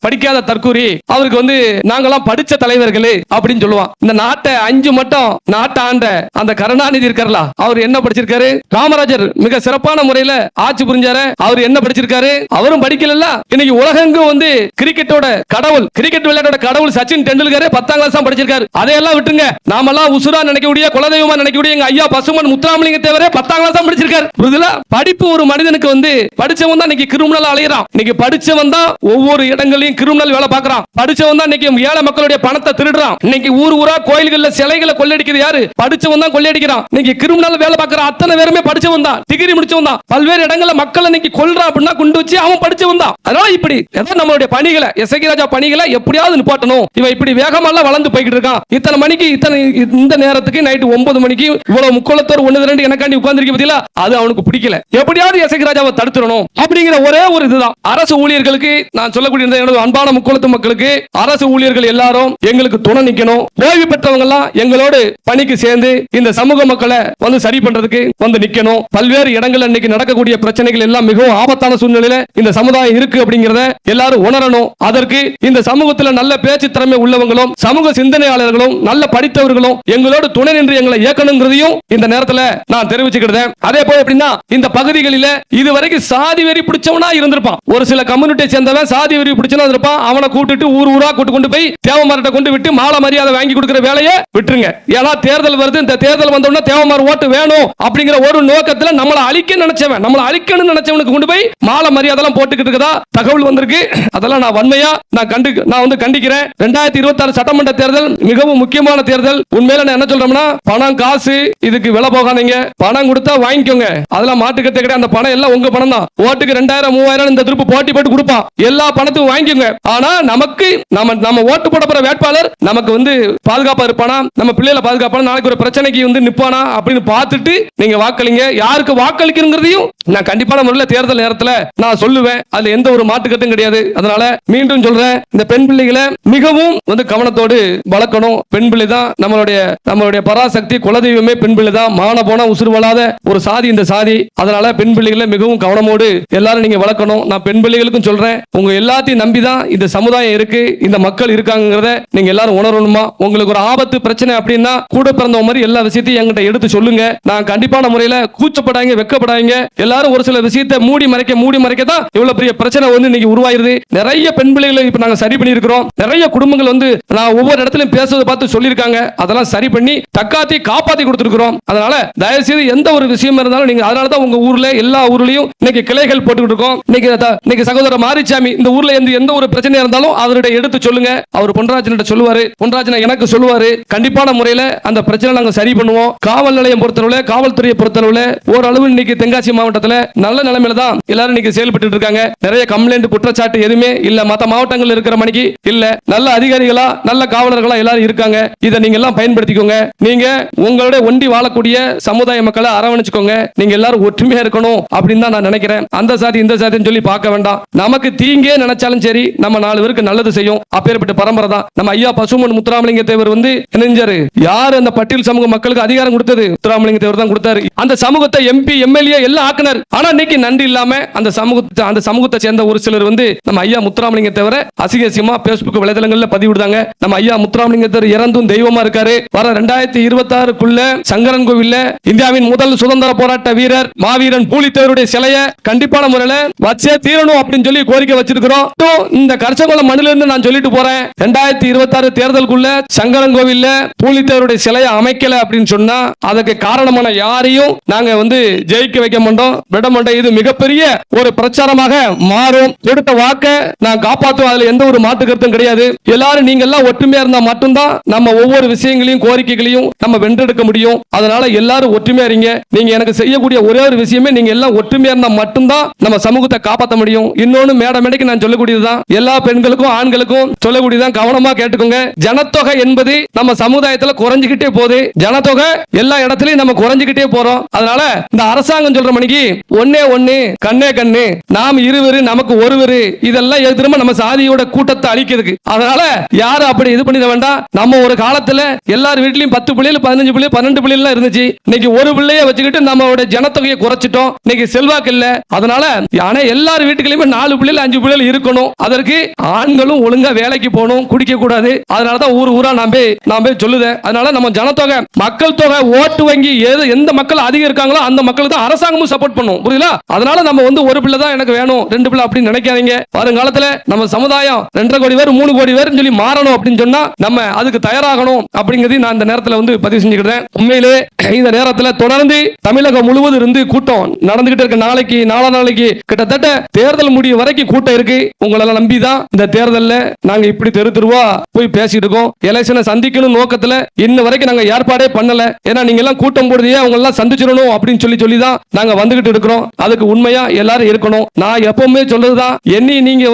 Speaker 1: படிக்காத தற்கூரி, அவருக்கு வந்து நாங்கெல்லாம் படிச்ச தலைவர்கள் அப்படின்னு சொல்லுவான். இந்த நாட்டை 5 மட்டும் நாட்டை ஆண்ட அந்த கருணாநிதி இருக்கார்ல, அவர் என்ன படிச்சிருக்காரு? காமராஜர் மிக சிறப்பான முறையில ஆட்சி புரிஞ்சாரு, அவர் என்ன படிச்சிருக்காரு? அவரும் படிக்கல. இன்னைக்கு உலகெங்கும் வந்து கிரிக்கெட்டோட கடவுள், கிரிக்கெட் விளையாட்டோட கடவுள் சச்சின் டெண்டுல்கர் 10ஆம் கிளாஸ் தான் படிச்சிருக்காரு. அதையெல்லாம் விட்டுங்க, நாமெல்லாம் உசுரா நினைக்கக்கூடிய, குலதெய்வமா நினைக்கக்கூடிய எங்க ஐயா பசுமன் முத்துராமலிங்க தேவரே 10ஆம் கிளாஸ் தான் படிச்சிருக்காரு. புரியுதுல? படிப்பு ஒரு மனிதனுக்கு வந்து, படிச்சவன் தான் இன்னைக்கு கிரிமினல் அலையறான். இன்னைக்கு படிச்சவன் தான் ஒவ்வொரு இடங்களையும் கிரிமினல் வேலை பார்க்கறான். படிச்சவன் தான் இன்னைக்கு ஏழை மக்களுடைய பணத்தை திருடுறான். இன்னைக்கு ஊரா கோயில்கள்ல சிலைகளை கொள்ளையடிக்கிறது யாரு? படிச்சவன் தான் கொள்ளையடிக்கிறான். இன்னைக்கு கிரிமினல் வேலை பார்க்கற அத்தனை பேருமே படிச்சவன் தான், டிகிரி முடிச்சவன் தான். பல்வேறு இடங்கள்ல மக்கள் இன்னைக்கு கொல்றான் அப்படின்னா குண்டு வச்சு அவன் படிச்சவன் தான். அதனால இப்படி நம்மளுடைய பணிகளை, எஸ்ஐ ராஜா பணிகளை எப்படியாவது நிப்பாட்டணும். இவன் இப்படி வேகமெல்லாம் வளர்ந்து போய்கிட்டு இருக்கான். இத்தனை மணிக்கு இந்த நேரத்துக்கு நைட்டு 9 மணிக்கு இவ்வளவு முக்கோளத்தோர் 1-2 எனக்காண்டி உட்கார்ந்திருக்க பத்தியில, அது அவனுக்கு பிடிக்கல. எப்படியாவது எஸ்ஐ ராஜாவை தடுத்துடணும் அப்படிங்கிற ஒரே ஒரு இதுதான். அரசு ஊழியர்களுக்கு நான் சொல்லக்கூடிய என்னோட அன்பான முக்கோளத்து மக்களுக்கு, அரசு ஊழியர்கள் எல்லாரும் எங்களுக்கு துணை நிக்கணும். ஓய்வு பெற்றவங்க எல்லாம் எங்களோடு பணிக்கு சேர்ந்து இந்த சமூக மக்களை வந்து சரி பண்றதுக்கு வந்து நிக்கணும். செய்யணும். பல்வேறு இடங்கள் இன்னைக்கு நடக்கக்கூடிய பிரச்சனைகள் எல்லாம் மிகவும் ஆபத்தான சூழ்நிலையில இந்த சமுதாயம் இருக்கு அப்படிங்கறத எல்லாரும் உணரணும். அதற்கு இந்த சமூகத்தில் நல்ல பேச்சு திறமை உள்ளவங்களும் சமூக சிந்தனையாளர்களும் நல்ல படித்தவர்களும் எங்களோடு துணை நின்று எங்களை இயக்கணுங்கிறதையும் இந்த நேரத்தில் நான் தெரிவிச்சுக்கிறேன். அதே போல எப்படின்னா இந்த பகுதிகளில் இதுவரைக்கும் சாதி வெறி பிடிச்சவனா இருந்திருப்பான். ஒரு சில கம்யூனிட்டியை சேர்ந்தவன் சாதி வெறி பிடிச்சவனா இருப்பான். அவனை கூட்டிட்டு ஊர் ஊரா கொண்டு போய் தேவமார்ட்ட கொண்டு விட்டு மாலை மரியாதை வாங்கி கொடுக்கிற வேலையை விட்டுருங்க. ஏன்னா தேர்தல் வருது, இந்த தேர்தல் வந்தோடனே தேவமார் ஓட்டு வேணும் அப்படிங்கிற ஒரு நோக்கத்தில் நம்மளை அழிக்க நினைச்சவன், நம்மளை அழிக்கணும்னு நினைச்சவனுக்கு கொண்டு போய் மாலை மரியாதை எல்லாம் போட்டுக்கிட்டு இருக்கதா தகவல் வந்திருக்கு. அதெல்லாம் நான் வன்மையா நான் கண்டிக்கிறேன். 2026 சட்டமன்ற தேர்தல் மிகவும் முக்கியமான தேர்தல். உண்மையில நான் என்ன சொல்றேன்னா பணம் காசு இதுக்கு விலை போகாதீங்க. பணம் கொடுத்தா வாங்கிக்கோங்க, அதெல்லாம் மாட்டுக்கத்தே கிடையாது. அந்த பணம் எல்லாம் உங்க பணம் தான். ஓட்டுக்கு 2000 3000 இந்த திருப்பு போட்டி போட்டு கொடுப்பான். எல்லா பணத்தையும் வாங்கிக்கோங்க. ஆனா நமக்கு நம்ம ஓட்டு போட போற வேட்பாளர் நமக்கு பாதுகாப்பா இருப்பானா, நம்ம பிள்ளைகளை பாதுகாப்பான, நாளைக்கு ஒரு பிரச்சனைக்கு நிப்பானா அப்படின்னு பார்த்துட்டு நீங்க வாக்களிங்க. யாருக்கு வாக்களிக்கிறதையும் நான் கண்டிப்பான முறையில் தேர்தல் நேரத்தில் நான் சொல்லுவேன். அதுல எந்த ஒரு மாட்டுக்கட்டும் கிடையாது. அதனால மீண்டும் சொல்றேன், இந்த பெண் பிள்ளைகளை மிகவும் கவனத்தோடு வளர்க்கணும். பெண் பிள்ளை தான் நம்மளுடைய பராசக்தி, குலதெய்வமே பெண் பிள்ளை தான். மான போன உசுறுவலாத ஒரு சாதி இந்த சாதி. அதனால பெண் பிள்ளைகளை மிகவும் கவனமோடு எல்லாரும் நீங்க வளர்க்கணும். நான் பெண் பிள்ளைகளுக்கும் சொல்றேன், உங்க எல்லாத்தையும் நம்பிதான் இந்த சமுதாயம் இருக்கு, இந்த மக்கள் இருக்காங்கிறத நீங்க எல்லாரும் உணரணுமா. உங்களுக்கு ஒரு ஆபத்து பிரச்சனை அப்படின்னா கூட பிறந்த மாதிரி எல்லா விஷயத்தையும் என்கிட்ட எடுத்து சொல்லுங்க. நான் கண்டிப்பான முறையில் கூச்சப்படாங்க, வெக்கப்படாங்க. எல்லாரும் ஒரு சில விஷயத்தை மூடி மறைக்க தான் இவ்வளவு பெரிய பிரச்சனை இன்னைக்கு உருவாயிருது. நிறைய பெண் பிள்ளைகளை இப்ப நாங்க சரி பண்ணி இருக்கிறோம். நிறைய குடும்பங்கள் நான் ஒவ்வொரு இடத்திலும் பேசுவதை பார்த்து சொல்லியிருக்காங்க. அதெல்லாம் சரி பண்ணி தக்காத்தி காப்பாத்தி கொடுத்திருக்கிறோம். அதனால தயவு செய்து எந்த ஒரு விஷயம் இருந்தாலும் நீங்க, அதனாலதான் உங்க ஊர்ல எல்லா ஊர்லயும் இன்னைக்கு கிளைகள் போட்டுக்கிட்டு இருக்கோம். இன்னைக்கு சகோதரர் மாரிச்சாமி இந்த ஊர்ல எந்த ஒரு பிரச்சனையா இருந்தாலும் அவருடைய எடுத்து சொல்லுங்க. அவர் பொன்ராஜன் சொல்லுவாரு, பொன்ராஜன் எனக்கு சொல்லுவாரு. கண்டிப்பான முறையில் அந்த பிரச்சனை நாங்க சரி பண்ணுவோம். காவல் நிலையம் பொறுத்தளவுல, காவல்துறையை பொறுத்தளவுல ஓரளவு இன்னைக்கு தென்காசி மாவட்டத்தில் நல்ல நிலைமையில தான் எல்லாரும் இன்னைக்கு செயல்பட்டு இருக்காங்க. நிறைய கம்ப்ளைண்ட் குற்றச்சாட்டு எதுவுமே இல்ல. மற்ற மாவட்டங்கள் இருக்கிற மணிக்கு இல்ல. நல்ல அதிகாரிகளா நல்ல காவலர்களா எல்லாரும் இருக்காங்க. இதை நீங்க எல்லாம் பயன்படுத்திக்கோங்க. நீங்க உங்களுடைய ஒண்டி வாழக்கூடிய சமுதாய மக்களை அரவணைச்சுக்கோங்க. நீங்க எல்லாரும் ஒற்றுமையா இருக்கணும் அப்படின்னு தான் நான் நினைக்கிறேன். அந்த சாதி இந்த சாதின்னு சொல்லி பார்க்க வேண்டாம். நமக்கு தீங்கே நினைச்சாலும் சரி, நம்ம 4 பேருக்கு நல்லது செய்யும். அப்பேற்பட்ட பரம்பரை தான் நம்ம ஐயா பசுமன் முத்துராமலிங்க தேவர் என்ன யார் அந்த பட்டியல் சமூக மக்களுக்கு அதிகாரம் கொடுத்தது? முத்துராமலிங்க தேவர் தான் கொடுத்தாரு. அந்த சமூகத்தை எம்பி எம்எல்ஏ எல்லாம் ஆக்கினார். ஆனா இன்னைக்கு நன்றி இல்லாம அந்த சமூகத்தை சேர்ந்த ஒரு சிலர் நம்ம ஐயா முத்துராமலிங்க தேவரை அசிங்கமா பேஸ்புக் வலைதளங்கள்ல பதிவிடுதாங்க. நம்ம ஐயா முத்துராமலிங்க தேவர் இறந்தும் தெய்வமா இருக்காரு. வர 2026க்குள்ள சங்கரன் கோவில்ல இந்தியாவின் முதல் சுதந்திர போராட்ட வீரர் மாவீரன் பூலித்தேவருடைய சிலையை கண்டிப்பான முறையில வச்சே தீரணும் அப்படின்னு சொல்லி கோரிக்கை வச்சிருக்கிறோம். இந்த கர்ச்சகுளம் மண்ணில இருந்து நான் சொல்லிட்டு போறேன், 2026 தேர்தலுக்குள்ள சங்கரன் கோவில்ல பூலித்தேவருடைய சிலையை அமைக்கல அப்படின்னு சொன்னா அதுக்கு காரணமான யாரையும் நாங்க ஜெயிக்க வைக்க மாட்டோம், விட மாட்டோம். இது மிகப்பெரிய ஒரு பிரச்சாரமாக மாறும். எடுத்த வாக்க நான் காப்பாற்றுவோம். அதுல எந்த ஒரு மாற்று கருத்தும் கிடையாது. எல்லாரும் நீங்க எல்லாம் ஒற்றுமையா இருந்தா மட்டும்தான் நம்ம ஒவ்வொரு விஷயங்களையும் கோரிக்கைகளையும் நம்ம வென்றெடுக்க முடியும். அதனால எல்லாரும் ஒற்றுமையா இருங்க. நீங்க எனக்கு செய்யக்கூடிய ஒரே ஒரு விஷயமே, நீங்க எல்லாம் ஒற்றுமையா இருந்தா மட்டும்தான் நம்ம சமூகத்தை காப்பாற்ற முடியும். இன்னொன்னு மேடைக்கு நான் சொல்லக்கூடியதுதான், எல்லா பெண்களுக்கும் ஆண்களுக்கும் சொல்லக்கூடியதான், கவனமா கேட்டுக்கோங்க. ஜனத்தொகை என்பது நம்ம சமுதாயத்துல குறைஞ்சுக்கிட்டே போகுது. ஜனத்தொகை எல்லா இடத்துலயும் நம்ம குறைஞ்சுக்கிட்டே போறோம். அதனால இந்த அரசாங்கம் சொல்ற மணிக்கு ஒன்னே ஒண்ணு கண்ணே கண்ணு, நாம் இருவரு நமக்கு ஒருவரு, இதெல்லாம் திரும்ப நம்ம சாதியோட கூட்டத்தை அழிக்கிறதுக்கு. அதனால யாரும் அப்படி இது பண்ணிட வேண்டாம். நம்ம ஒரு காலத்துல எல்லார் வீட்லயும் 10 பிள்ளைகள் 15 பிள்ளைகள் 12 பிள்ளைகள் இருந்துச்சு. இன்னைக்கு ஒரு பிள்ளைய வச்சுக்கிட்டு நம்மளோட ஜனத்தொகையை குறைச்சிட்டோம். இன்னைக்கு செல்வாக்கு இல்ல. அதனால எல்லார் வீட்டுக்குள்ளயுமே 4 பிள்ளைகள் 5 பிள்ளைகள் இருக்கணும். அதற்கு ஆண்களும் ஒழுங்கா வேலைக்கு போகணும், குடிக்க கூடாது. அதனாலதான் ஊரா நான் போய் சொல்லுதேன். அதனால நம்ம ஜனத்தொகை மக்கள் தொகை ஓட்டு வங்கி எந்த மக்கள் அதிகம் இருக்காங்களோ அந்த மக்களுக்கு தான் அரசாங்கமும் சப்போர்ட் பண்ணும். புரியுதா? அதனால நம்ம ஒரு பிள்ளை தான் எனக்கு வேணும், 2 பிள்ளை அப்படின்னு நினைக்காதீங்க. வருங்காலத்துல நம்ம சமுதாயம் 2.5 கோடி பேர் 3 கோடி பேர் சொல்லி மாறணும் அப்படின்னு சொன்னா நம்ம அதுக்கு தயாராகணும் அப்படிங்கிறது நான் இந்த நேரத்தில் பதிவு செஞ்சுக்கிறேன். உண்மையிலே இந்த நேரத்தில் தொடர்ந்து தமிழகம் முழுவதும் இருந்து கூட்டம் நடந்துகிட்டு இருக்க. நாளைக்கு கிட்டத்தட்ட தேர்தல் முடிவு வரைக்கும் கூட்டம் இருக்கு. உங்களெல்லாம் நம்பி தான் இந்த தேர்தலில் நாங்க இப்படி தெருவா போய் பேசிட்டு இருக்கோம். எலெக்ஷனை சந்திக்கணும் நோக்கத்துல இன்ன வரைக்கும் நாங்க ஏற்பாடே பண்ணல. ஏன்னா நீங்க எல்லாம் கூட்டம் போடுறதே அவங்க எல்லாம் சந்திச்சிடணும் அப்படின்னு சொல்லி தான் நாங்க வந்துகிட்டு இருக்கிறோம். அதுக்கு உண்மையா எல்லாரும் இருக்கணும். நான் எப்பவுமே சொல்றதுதான், நீங்க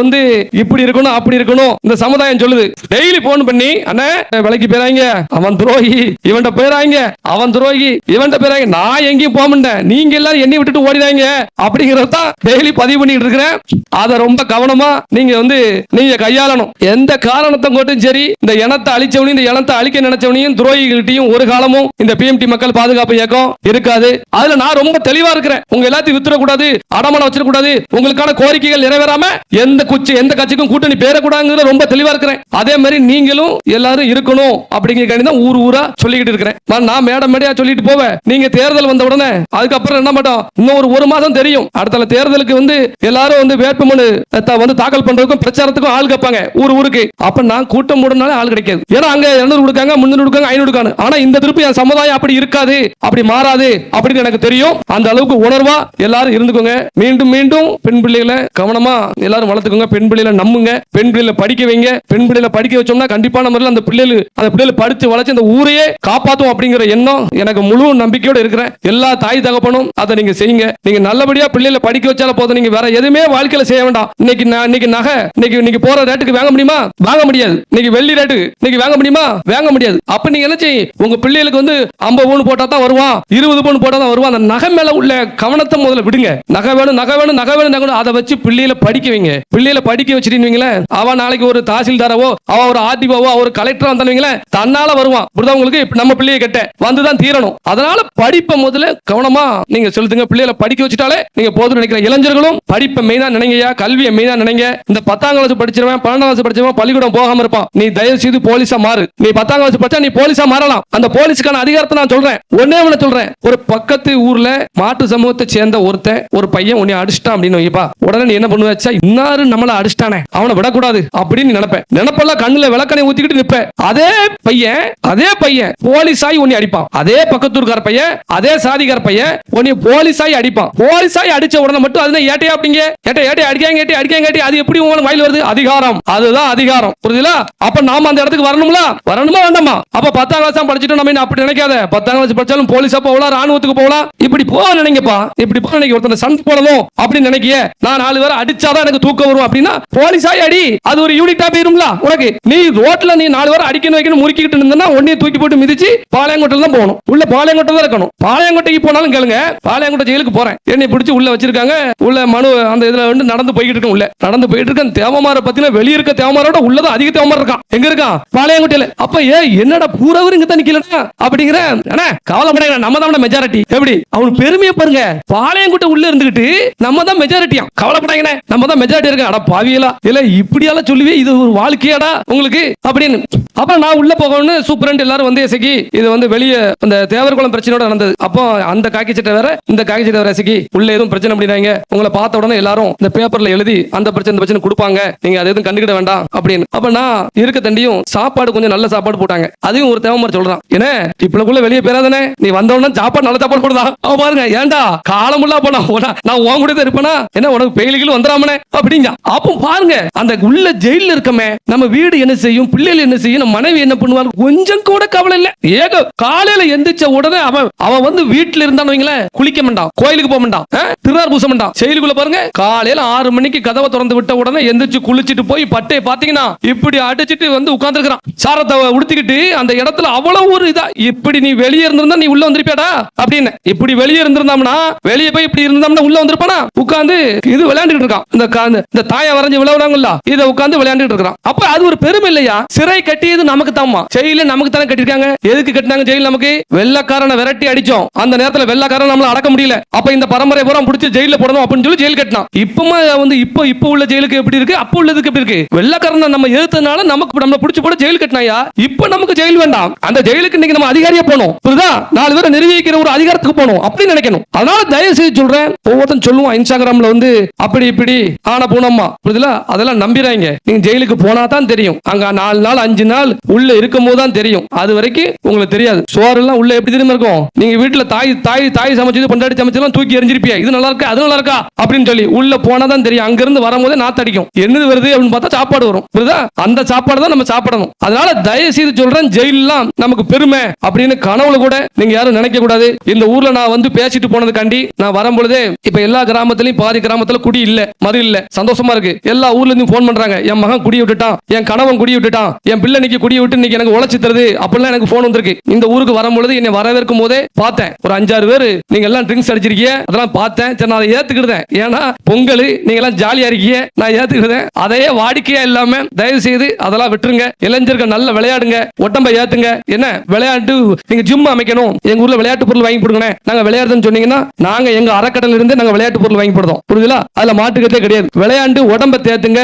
Speaker 1: இப்படி இருக்கணும் அப்படி இருக்கணும். இந்த சமுதாயம் சொல்லுது. டெய்லி போன் பண்ணி அண்ணே விலைக்கு போறாங்க, அவன் துரோகி, இவன்ட போறாங்க, அவன் துரோகி, இவன்ட போறாங்க. நான் எங்கேயும் போக மாட்டேன், நீங்க எல்லாரும் என்னை விட்டுட்டு ஓடிடாங்க அப்படிங்கறதான் டெய்லி பதிவு பண்ணிட்டு இருக்கிறேன். அதை ரொம்ப கவனமா நீங்க கையாளணும். எந்த காரணத்தை கொண்டும் சரி, இந்த இனத்தை அழிச்சவனையும் இந்த இனத்தை அழிக்க நினைச்சவனையும் துரோகிகள்கிட்டையும் ஒரு காலமும் இந்த பிஎம்டி மக்கள் பாதுகாப்பு இயக்கம் இருக்காது. அதுல நான் ரொம்ப தெளிவா இருக்கிறேன். உங்க எல்லாத்தையும் வித்துறக்கூடாது, அடமானம் வச்சிடக்கூடாது, உங்களுக்கான கோரிக்கைகள் நிறைவேறாம எந்த கட்சிக்கும் கூட்டணி பேரக்கூடாதுங்கிற ரொம்ப தெளிவா இருக்கிறேன். அதே மாதிரி நீங்களும் எல்லாரும் இருக்கணும் அப்படிங்கிற ஊர் ஊரா சொல்லிக்கிட்டு இருக்கிறேன். நான் மேடையா சொல்லிட்டு போவேன். நீங்க தேர்தல் வந்த உடனே அதுக்கப்புறம் என்ன மாட்டோம், இன்னும் ஒரு மாதம் தெரியும். அடுத்த தேர்தலுக்கு எல்லாரும் வேட்புமனு தாக்கல் பண்றதுக்கும் பிரச்சாரத்துக்கும் ஆள் கேட்பாங்க ஊருக்கு. அப்ப நான் கூட்டம் போடுறதுனால ஆள் கிடைக்காது. ஏன்னா அங்க 200 கொடுக்காங்க, 300 கொடுக்காங்க, 500 கொடுக்காங்க. ஆனா இந்த திருப்பி என் சமுதாயம் அப்படி இருக்காது, அப்படி மாறாது அப்படின்னு எனக்கு தெரியும். அந்த அளவுக்கு உணர்வா எல்லாரும் இருந்துக்கோங்க. மீண்டும் மீண்டும் பெண் பிள்ளைகளை கவனமா எல்லாரும் வளர்த்துக்கோங்க. பெண் பிள்ளைகளை நம்புங்க, பெண் பிள்ளைகளை படிக்க வைங்க. பெண் பிள்ளைகளை படிக்க வச்சோம்னா கண்டிப்பான முறையில் அந்த பிள்ளைகள் படிச்சு வளர்ச்சி அந்த ஊரையே காப்பாத்தும் அப்படிங்கிற எண்ணம் எனக்கு முழு நம்பிக்கையோட இருக்கிறேன். எல்லா தாய் தகப்பனும் அதை நீங்க செய்யுங்க. நீங்க நல்லபடியா பிள்ளைகளை படிக்க வச்சால போதும். நீங்க வேற எதுவுமே வாழ்க்கையில செய்ய வேண்டாம். இன்னைக்கு நகை இன்னைக்கு போற ரேட்டுக்கு வாங்க முடியுமா? வாங்க முடியாது. இன்னைக்கு வெள்ளி ரேட்டு இன்னைக்கு வாங்க முடியுமா? வாங்க முடியாது. அப்ப நீங்க என்ன செய்ய, உங்க பிள்ளைகளுக்கு 50 பவுன் போட்டா தான் வருவான், 20 பவுன் போட்டா தான் வருவான். அந்த நகை மேல உள்ள கவனத்தை முதல்ல விடுங்க. நகை வேணும், நகை வேணும், நகை வேணும், அதை வச்சு பிள்ளைகளை படிக்க வைங்க. பிள்ளைகளை படிக்க வச்சிருந்தீங்களே, அவன் நாளைக்கு ஒரு தாசில்தாரவோ, அவ ஒரு ஆர்டிஓவோ, ஒரு கலெக்டரோ வந்தானுங்களே, தன்னால வருவான். உங்களுக்கு நம்ம பிள்ளையை கட்ட வந்துதான் தீரணும். அதனால படிப்பை முதல்ல கவனமா நீங்க செலுத்துங்க. பிள்ளைகளை படிக்க வச்சுட்டாலே நீங்க போதும் நினைக்கிற இளைஞர்களும் படிப்பை மெயினா நினைங்கயா, கல்வியை மெயினா நினைங்க. இந்த 10ஆம் கிளாஸ் படிச்சிருவேன், 12ஆம் கிளாஸ் படிச்சவன் பள்ளிக்கூடம் போகாம இருப்பான். நீ தயவு செய்து போலீஸா மாறு. நீ 10ஆம் கிளாஸ் படிச்சா நீ போலீஸா மாறலாம். அந்த போலீஸுக்கான அதிகாரத்தை நான் சொல்றேன். ஒன்னே ஒண்ணு சொல்றேன். ஒரு பக்கத்து ஊர்ல மாட்டு சமூகத்தை சேர்ந்த ஒரு பையன் உன்னை அடிச்சிட்டான் அப்படின்னு வைப்பா, உடனே நீ என்ன பண்ணுவச்சா, இன்னாரு நம்மள அடிச்சிட்டானே, அவனை விடக்கூடாது அப்படின்னு நினைப்பெல்லாம் கண்ணுல விளக்கணை ஊத்திக்கிட்டு நிப்ப. அதே பையன் போலீஸாய் உன்னை அடிப்பான். அதே பக்கத்தூர்கார பையன், அதே சாதிகார பையன் உன்னை போலீஸாய் அடிப்பான். போலீஸாய் அடிச்ச உடனே மட்டும் அது ஏட்டையா அப்படிங்க, ஏட்டை அடிக்காங்க, அது எப்படி உங்களுக்கு வாயில் வருது? அதிகாரம். அதுதான் அதிகாரம். புரியுதுல? அப்ப நாம அந்த இடத்துக்கு வரணுமா வேண்டாமா? அப்ப 10ஆம் கிளாஸ் படிச்சுட்டு நம்ம அப்படி நினைக்காத. 10ஆம் கிளாஸ் படிச்சாலும் போலீஸா போகலாம், ராணுவத்துக்கு போகலாம். இப்படி போக நினைங்கப்பா, இப்படி போக நினைக்க. ஒருத்தர் சண்டை போடணும் அப்படின்னு நினைக்கிய, நான் 4 பேரை அடிச்சாதான் எனக்கு தூக்கம் வரும் அப்படின்னா போலீஸாய் அடி. அது ஒரு யூனிட்டா போயிரும்ல உனக்கு. நீ ரோட்ல நீ 4 பேரை அடிக்கணும் வைக்கணும் முறுக்கிட்டு இருந்தா உடனே தூக்கி போட்டு மிதிச்சு பாளையங்கோட்டையில தான் போகணும். உள்ள பாளையங்கோட்டை தான் இருக்கணும். பாளையங்கோட்டைக்கு போனாலும் கேளுங்க, பாளையங்கோட்டை ஜெயிலுக்கு போறேன், என்னை பிடிச்சி உள்ள வச்சிருக்காங்க. உள்ள மனு அந்த இதுல நடந்து போய்கிட்டு இருக்கேன். உள்ள நடந்து போயிட்டு இருக்கேன். தேவமார பத்தின வெளிய இருக்க தேவமாரோட உள்ளதான் அதிக தேவமார இருக்கான். எங்க இருக்கான்? பாளையங்கோட்டையில. அப்ப என்னடா பூராவரும் இங்க தான் நிக்கலடா அப்படிங்கிற. கவலைப்படாத, நம்ம தான் மெஜாரிட்டி. எப்படி அவன் பெருமையை பாருங்க. பாளையங்கோட்டை உள்ள இருந்துகிட்டு நம்ம தான் மெஜாரிட்டியா. கவலைப்படாங்க, நம்ம தான் மெஜாரிட்டி இருக்கு. அட பாவியலா இல்ல இப்படியெல்லாம் சொல்லுவே, இது ஒரு வாழ்க்கையாடா உங்களுக்கு அப்படின்னு. அப்புறம் நான் உள்ள போகணும்னு சூப்பரண்ட் எல்லாரும் எசக்கி இது வெளியே அந்த தேவர்குளம் பிரச்சனையோட நடந்தது. அப்போ அந்த காக்கி சட்டை வேற, இந்த காக்கி சட்டை வேற எசக்கி உள்ள எதுவும் பிரச்சனை அப்படின்னாங்க. உங்களை பார்த்த உடனே எல்லாரும் இந்த பேப்பர்ல எழுதி அந்த பிரச்சனை கொடுப்பாங்க, நீங்க அதை எதுவும் கண்டுக்கிட வேண்டாம் அப்படின்னு. அப்ப நான் இருக்க தண்டியும் சாப்பாடு கொஞ்சம் நல்ல சாப்பாடு போட்டாங்க. அதையும் ஒரு தேவமாரி சொல்றான், என்ன இப்பக்குள்ள வெளியே பேராதானே, நீ வந்தவன சாப்பாடு நல்ல சாப்பாடு போடுதான். அவன் பாருங்க, ஏன்டா காலமுள்ளா போனா நான் உன் கூட இருப்பேனா, என்ன உனக்கு பெயிலிகள் வந்துடாமனே அப்படிங்க. அப்போ பாருங்க, அந்த உள்ள ஜெயில இருக்கமே, நம்ம வீடு என்ன செய்யும், பிள்ளைகள் என்ன செய்யும், நம்ம மனைவி என்ன பண்ணுவாங்க, கொஞ்சம் கூட கவலை இல்ல. ஏக காலையில எந்திரிச்ச உடனே அவன் வீட்டுல இருந்தான்னு வைங்களேன், குளிக்க மாட்டான், கோயிலுக்கு போக மாட்டான், திருநார் பூச மாட்டான். செயலுக்குள்ள பாருங்க, காலையில 6 மணிக்கு கதவை திறந்து விட்ட உடனே எந்திரிச்சு குளிச்சுட்டு போய் பட்டையை பாத்தீங்கன்னா இப்படி அடிச்சிட்டு உட்கார்ந்து இருக்கிறான். சாரத்தை உடுத்திக்கிட்டு அந்த இடத்துல அவ்வளவு ஒரு இதா. இப்படி நீ வெளியே இருந்திருந்தா நீ உள்ள வந்திருப்பியாடா அப்படின்னு. இப்படி வெளியே இருந்திருந்தோம்னா, வெளியே போய் இப்படி இருந்தோம்னா உள்ள வந்திருப்பானா. உட்கார்ந்து இது விளையாண்டுட்டு இருக்கான். இந்த தாயை வரைஞ்சு விளையாடுறாங்கல்ல, இதை உட்கார்ந்து விளையாண்டுட்டு இருக்கான். அப்ப அது ஒரு பெருமை இல்லையா? சிறை கட்டியது நமக்கு தாமா, ஜெயில நமக்கு தானே கட்டிருக்காங்க. எதுக்கு கட்டினாங்க ஜெயில்? நமக்கு வெள்ளக்காரனை விரட்டி அடிச்சோம். அந்த நேரத்துல வெள்ளக்காரன் நம்மள அடக்க முடியல. அப்ப இந்த பரம்பரை பூரா பிடிச்சி ஜெயில போடணும் அப்படின்னு சொல்லி ஜெயில் கட்டினான். இப்பமா இப்ப உள்ள ஜெயிலுக்கு எப்படி இருக்கு, அப்ப உள்ளதுக்கு எப்படி இருக்கு? வெள்ளக்காரனை நம்ம எதிர்த்தனால நமக்கு நம்ம பிடிச்சு போட ஜெயில் கட்டினாயா. இப்ப நமக்கு ஜெயில் வேண்டாம். அந்த ஜெயிலுக்கு இன்னைக்கு நம்ம அதிகாரியா போனோம். புரியுதா? 4 பேரை நிர்வகிக்கிற ஒரு அதிகாரத்துக்கு போனோம் அப்படின்னு நினைக்கணும். அதனால தயவு செய்து சொல்றேன், ஒவ்வொருத்தன் சொல்லுவான் இன்ஸ்டாகிராம்ல அப்படி இப்படி ஆன போனோம்மா, புரியுதுல? அதெல்லாம் நம்பிறாங்க. நீங்க ஜெயிலுக்கு போனா தான் தெரியும். அங்க 4 நாள் 5 நாள் உள்ள இருக்கும் போது தான் தெரியும். அது வரைக்கும் உங்களுக்கு தெரியாது. சோறு எல்லாம் உள்ள எப்படி தெரியுமா இருக்கும்? நீங்க வீட்டுல தாய் சமைச்சது பொண்டாட்டி சமைச்சதெல்லாம் தூக்கி எறிஞ்சிருப்பியா, இது நல்லா இருக்கா அது நல்லா இருக்கா அப்படின்னு சொல்லி. உள்ள போனா தான் தெரியும். அங்க இருந்து வரும்போது நாத்தடிக்கும். என்னது வருது அப்படின்னு பார்த்தா சாப்பாடு வரும். புரியுதா? அந்த சாப்பாடு தான் நம்ம சாப்பிடணும். அதனால தயவு செய்து சொல்றேன், ஜெயிலாம் நமக்கு பெருமை அப்படின்னு கனவுல கூட நீங்க யாரும் நினைக்க கூடாது. இந்த ஊர்ல நான் பேசிட்டு போனதுக்காண்டி நான் வரும்பொழுதே இப்ப எல்லா கிராமத்திலையும் பாதி கிராமத்துல குடி இல்ல, மது இல்ல, சந்தோஷமா இருக்கு. எல்லா ஊர்ல இருந்து போன் பண்றாங்க, என் மகன் குடி விட்டுட்டான், என் கணவன் குடி விட்டுட்டான், என் பிள்ளை இன்னைக்கு குடி விட்டு இன்னைக்கு எனக்கு உழைச்சி தருது அப்படிலாம் எனக்கு போன் வந்திருக்கு. இந்த ஊருக்கு வரும்பொழுது என்னை வரவேற்கும் போதே பார்த்தேன், ஒரு 5-6 பேர் நீங்க எல்லாம் ட்ரிங்க்ஸ் அடிச்சிருக்கீங்க, அதெல்லாம் பார்த்தேன். சரி, நான் அதை ஏத்துக்கிட்டேன். ஏன்னா பொங்கல் நீங்க எல்லாம் ஜாலியா இருக்கீங்க, நான் ஏத்துக்கிட்டேன். அதையே வாடிக்கையா இல்லாம தயவு செய்து அதெல்லாம் விட்டுருங்க. இளைஞர்கள் நல்ல விளையாடுங்க, உடம்ப ஏத்துங்க. என்ன விளையாட்டு, நீங்க ஜிம் அமைக்கணும், எங்க ஊர்ல விளையாட்டு பொருள் வாங்கி கொடுங்க. கொடுங்கண்ணே, நாங்க விளையாடுறதுன்னு சொன்னீங்கன்னா நாங்க எங்க அறக்கட்டளை இருந்து நாங்க விளையாட்டு பொருள் வாங்கி போடுறோம். புரியுதுல? அதுல மாட்டுக்கத்தே கிடையாது. விளையாண்டு உடம்ப தேத்துங்க.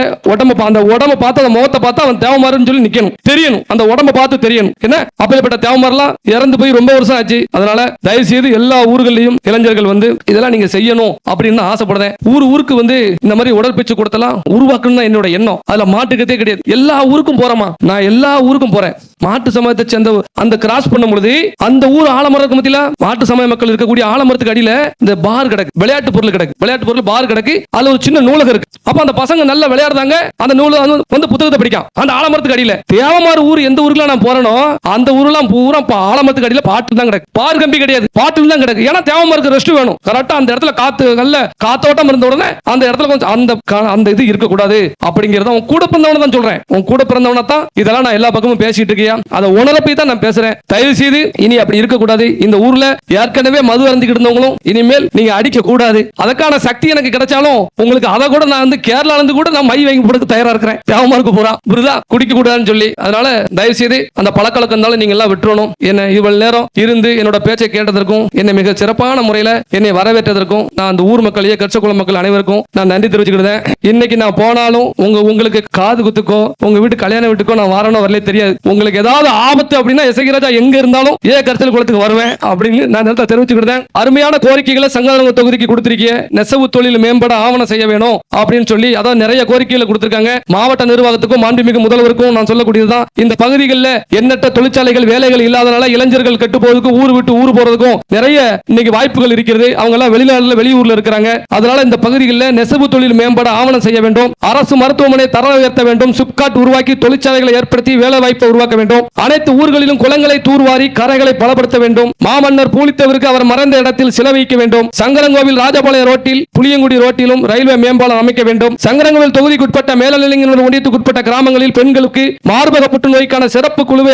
Speaker 1: அந்த உடம்ப பார்த்து அந்த முகத்தை பார்த்து அவன் தேவமாறுன்னு சொல்லி நிக்கணும், தெரியணும். அந்த உடம்ப பார்த்து தெரியணும். என்ன அப்பேற்பட்ட தேவமாரெல்லாம் இறந்து போய் ரொம்ப வருஷம் ஆச்சு. அதனால தயவு செய்து எல்லா ஊர்களையும் இளைஞர்கள் வந்து இதெல்லாம் நீங்க செய்யணும் அப்படின்னு ஆசைப்படுறேன். ஊருக்கு வந்து இந்த மாதிரி உடற்பயிற்சி கொடுத்தலாம் உருவாக்கணும் என்னோட எண்ணம். அதுல மாட்டுக்கத்தே கிடையாது. எல்லா ஊருக்கும் போறமா, நான் எல்லா ஊருக்கும் போறேன். மாட்டு சமயத்தை சேர்ந்த அந்த கிராஸ் பண்ணும் பொழுது அந்த ஊர் ஆலமரத்துக்கு மத்தியில மாட்டு சமய மக்கள் இருக்கக்கூடிய ஆலமரத்துக்கு அடியில இந்த பார் கிடக்கு, விளையாட்டு பொருள் கிடக்கு, விளையாட்டு பொருள் பார் கிடக்கு. அதுல ஒரு சின்ன நூலகம் இருக்கு. அப்ப அந்த பசங்க நல்லா விளையாடுறாங்க. அந்த நூலகம் வந்து புத்தகத்தை படிக்கும். அந்த ஆலமரத்துக்கு அடியில தேவமாறு ஊர் எந்த ஊருக்குலாம் நான் போறேனோ அந்த ஊர்லாம் பூரா ஆலமரத்துக்கு அடியில பாட்டு தான் கிடக்கு. பார் கம்பி கிடையாது, பாட்டு தான் கிடக்கு. ஏன்னா தேவமாருக்கு ரெஸ்ட் வேணும். கரெக்டா அந்த இடத்துல காத்து நல்ல காத்தோட்டம் இருந்த உடனே அந்த இடத்துல கொஞ்சம் அந்த இது இருக்க கூடாது அப்படிங்கறத உன் கூட பிறந்தவன தான் சொல்றேன். உன் கூட பிறந்தவன தான் இதெல்லாம் நான் எல்லா பக்கமும் பேசிட்டு இருக்கேன். அதை உணரப்பை தான் நான் பேசுறேன். தயவு செய்து இனி அப்படி இருக்க கூடாது. இந்த ஊர்ல ஏற்கனவே மது அருந்திக்கிட்டு இருந்தவங்களும் இனிமேல் நீங்க அடிக்க கூடாது. அதுக்கான சக்தி எனக்கு கிடைச்சாலும் உங்களுக்கு அதை கூட நான் வந்து கேரளால இருந்து கூட நான் மை வாங்கி போடுறது தயாரா இருக்கிறேன். தேவமாருக்கு போறா புரிதா குடிக்க கூடாதுன்னு சொல்லி. அதனால தயவு செய்து அந்த பழக்கவழக்கம் இருந்தாலும் நீங்க எல்லாம் விட்டுறணும். என்ன இவ்வளவு நேரம் இருந்து என்னோட பேச்சை கேட்டதற்கும் என்னை மிக சிறப்பான முறையில என்னை வரவேற்றதற்கும் நான் அந்த ஊர் மக்களையே கட்சக்குளம் மக்கள் அனைவருக்கும் நான் நன்றி தெரிவிச்சுக்கிறேன். இன்னைக்கு நான் போனாலும் உங்களுக்கு காது குத்துக்கோ உங்க வீட்டு கல்யாண வீட்டுக்கோ நான் வரணும் வரலே தெரியாது. உங்களுக்கு ஏதாவது ஆபத்து அப்படின்னா எசகிராஜா எங்க இருந்தாலும் கரிசல் குளத்துக்கு வருவேன் அப்படின்னு நான் தெரிவிச்சுக்கிறேன். அருமையான கோரிக்கைகளை சங்கரங்க தொகுதிக்கு கொடுத்திருக்கீங்க. நெசவு தொழில் மேம்பட ஆவணம் செய்ய வேணும் அப்படின்னு சொல்லி அதான் நிறைய கோரிக்கைகளை கொடுத்திருக்காங்க. மாவட்ட நிர்வாகத்துக்கும் மாண்புமிகு முதல்வருக்கும் நான் சொல்லக்கூடியதுதான், இந்த பகுதிகளில் எண்ணற்ற தொழிற்சாலைகள் வேலைகள் இல்லாதனால இளைஞர்கள் கெட்டு போறதுக்கும் ஊர் விட்டு ஊர் போறதுக்கும் நிறைய இன்னைக்கு வாய்ப்புகள் இருக்கிறது. அவங்க எல்லாம் வெளிநாடுல வெளியூர்ல இருக்கிறாங்க. அதனால இந்த பகுதிகளில் நெசவு தொழில் மேம்பட ஆவணம் செய்ய வேண்டும். அரசு மருத்துவமனை தரம் உயர்த்த வேண்டும். சிப்காட் உருவாக்கி தொழிற்சாலைகளை ஏற்படுத்தி வேலை வாய்ப்பை உருவாக்க வேண்டும். அனைத்து ஊர்களிலும் குளங்களை தூர்வாரி கரைகளை பலப்படுத்த வேண்டும். மாமன்னர் பூலித்தேவருக்கு அவர் மறைந்த இடத்தில் சிலை வைக்க வேண்டும். சங்கரங்கோவில் ராஜபாளையம் ரோட்டில் புளியங்குடி ரோட்டிலும் ரயில்வே மேம்பாலம் அமைக்க வேண்டும். சங்கரங்கோவில் தொகுதிக்குட்பட்ட மேலநிலையங்கள் ஒன்றியத்துக்குட்பட்ட கிராமங்களில் பெண்களுக்கு மார்பக புற்றுநோய்க்கான சிறப்பு குழுவை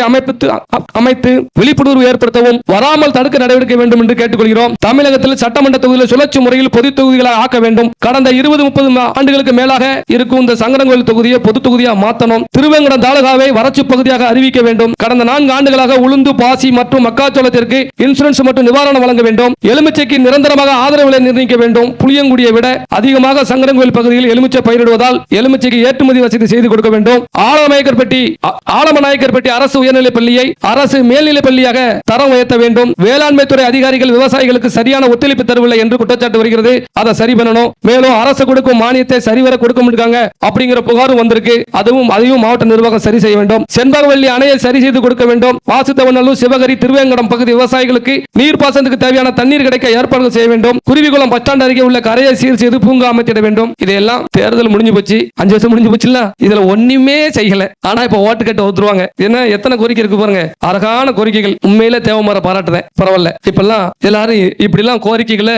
Speaker 1: அமைத்து விழிப்புணர்வு ஏற்படுத்தவும் வராமல் தடுக்க நடவடிக்கை வேண்டும் என்று கேட்டுக்கொள்கிறோம். தமிழகத்தில் சட்டமன்ற தொகுதியில் சுழற்சி முறையில் பொது தொகுதிகளாக ஆக்க வேண்டும். கடந்த 20-30 ஆண்டுகளுக்கு மேலாக இருக்கும் இந்த சங்கரங்கோவில் தொகுதியை பொது தொகுதியாக மாற்றணும். திருவேங்கடம் தாலுகாவை வறட்சி பகுதியாக அறிவிக்க வேண்டும். கடந்த 4 ஆண்டுகளாக உளுந்து பாசி மற்றும் மக்காச்சோளத்திற்கு இன்சூரன்ஸ் மற்றும் நிவாரணம் வழங்க வேண்டும். எலுமிச்சைக்கு நிரந்தரமாக ஆதரவு விலை நிர்ணயிக்க வேண்டும். புளியங்குடியை விட அதிகமாக சங்கரங்கோவில் பகுதியில் எலுமிச்சை பயிரிடுவதால் எலுமிச்சைக்கு ஏற்றுமதி வசதி செய்து கொடுக்க வேண்டும். ஆலமநாயக்கர்பட்டி அரசு உயர்நிலைப் பள்ளியை அரசு மேல்நிலைப் பள்ளியாக தரம் உயர்த்த வேண்டும். வேளாண்மை துறை அதிகாரிகள் விவசாயிகளுக்கு சரியான ஒத்துழைப்பு தரவில்லை என்று குற்றச்சாட்டு வருகிறது. அதை சரி பண்ணணும். மேலும் அரசு கொடுக்கும் மானியத்தை சரிவர கொடுக்க முடியாங்க அப்படிங்கிற புகாரும் வந்திருக்கு. அதையும் மாவட்ட நிர்வாகம் சரி செய்ய வேண்டும். செண்பகவல்லி அணையை சரி செய்து கொடுக்க வேண்டும். வாசுதவநல்லூர், சிவகரி, திருவேங்கடம் பகுதி விவசாயிகளுக்கு நீர்ப்பாசனத்துக்கு தேவையான தண்ணீர் கிடைக்க ஏற்பாடுகள் செய்ய வேண்டும். குருவிகுளம் பஸ் ஸ்டாண்ட் அருகே உள்ள கரையை சீர் செய்து பூங்கா அமைத்திட வேண்டும். இதெல்லாம் தேர்தல் முடிஞ்சு போச்சு, 5 வருஷம் முடிஞ்சு போச்சுல, இதுல ஒண்ணுமே செய்யல. ஆனா இப்ப ஓட்டு கட்ட ஒத்துருவாங்க. என்ன எத்தனை கோரிக்கை இருக்கு பாருங்க. அழகான கோரிக்கைகள். உண்மையில தேவமாற பாராட்டுதேன். பரவாயில்ல. இப்பெல்லாம் எல்லாரும் இப்படி எல்லாம் கோரிக்கைகளை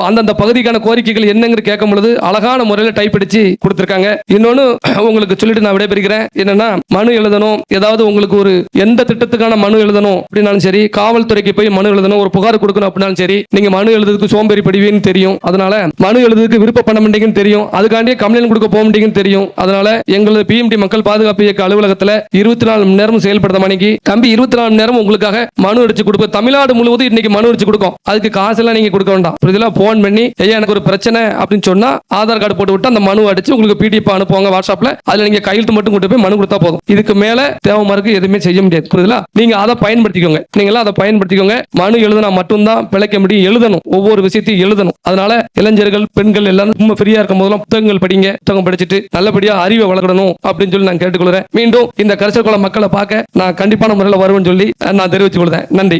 Speaker 1: அந்தந்த பகுதிக்கான கோரிக்கைகள் என்னங்கிற கேட்கும் பொழுது அழகான முறையில் டைப் அடிச்சு கொடுத்திருக்காங்க. இன்னொன்னு உங்களுக்கு சொல்லிட்டு நான் விடைபெறுகிறேன். என்னன்னா மனு எழுதணும், ஏதாவது உங்களுக்கு ஒரு எந்த திட்டத்துக்கான மனு எழுதணும் அப்படின்னாலும் சரி, காவல்துறைக்கு போய் மனு எழுதணும், ஒரு புகார் கொடுக்கணும் அப்படின்னாலும் சரி, நீங்க மனு எழுதுறதுக்கு சோம்பேறி படுவீன்னு தெரியும். அதனால மனு எழுதுறதுக்கு விருப்பம் பண்ண மாட்டீங்கன்னு தெரியும். அதுக்காண்டியே கம்ப்ளைண்ட் கொடுக்க போக மாட்டீங்கன்னு தெரியும். அதனால எங்களது பிஎம்டி மக்கள் பாதுகாப்பு இயக்க அலுவலகத்தில் 24 மணி நேரம் செயல்படுத்த மணிக்கு கம்பி 24 மணி நேரம் உங்களுக்காக மனு அடிச்சு கொடுப்போம். தமிழ்நாடு முழுவதும் இன்னைக்கு மனு அடிச்சு கொடுக்கும். அதுக்கு காசு எல்லாம் நீங்க கொடுக்க வேண்டாம். இதெல்லாம் போன் பண்ணி எனக்கு ஒரு பிரச்சனை அப்படின்னு சொன்னா ஆதார் கார்டு போட்டு விட்டு அந்த மனு அடிச்சு உங்களுக்கு பிடிஎஃப் அனுப்புவாங்க வாட்ஸ்அப்ல. அதுல நீங்க கையெழுத்து மட்டும் கொண்டு போய் மனு கொடுத்தா போதும். இதுக்கு மேல தேவமாருக்கு எதுவுமே செய்ய முடியாது. புரியுதுல? நீங்க அதை பயன்படுத்திக்கோங்க. நீங்க அதை பயன்படுத்திக்கோங்க. மனு எழுதினா மட்டும்தான் பிழைக்க முடியும். எழுதணும், ஒவ்வொரு விஷயத்தையும் எழுதணும். அதனால இளைஞர்கள், பெண்கள் எல்லாரும் ரொம்ப ஃப்ரீயா இருக்கும் போதெல்லாம் புத்தகங்கள் படிங்க. புத்தகம் படிச்சுட்டு நல்லபடியா அறிவை வளர்க்கணும் அப்படின்னு சொல்லி நான் கேட்டுக்கொள்கிறேன். மீண்டும் இந்த கரிசல் குளம் மக்களை பார்க்க நான் கண்டிப்பான முறையில் வருவேன்னு சொல்லி நான் தெரிவித்துக் கொள்கிறேன். நன்றி.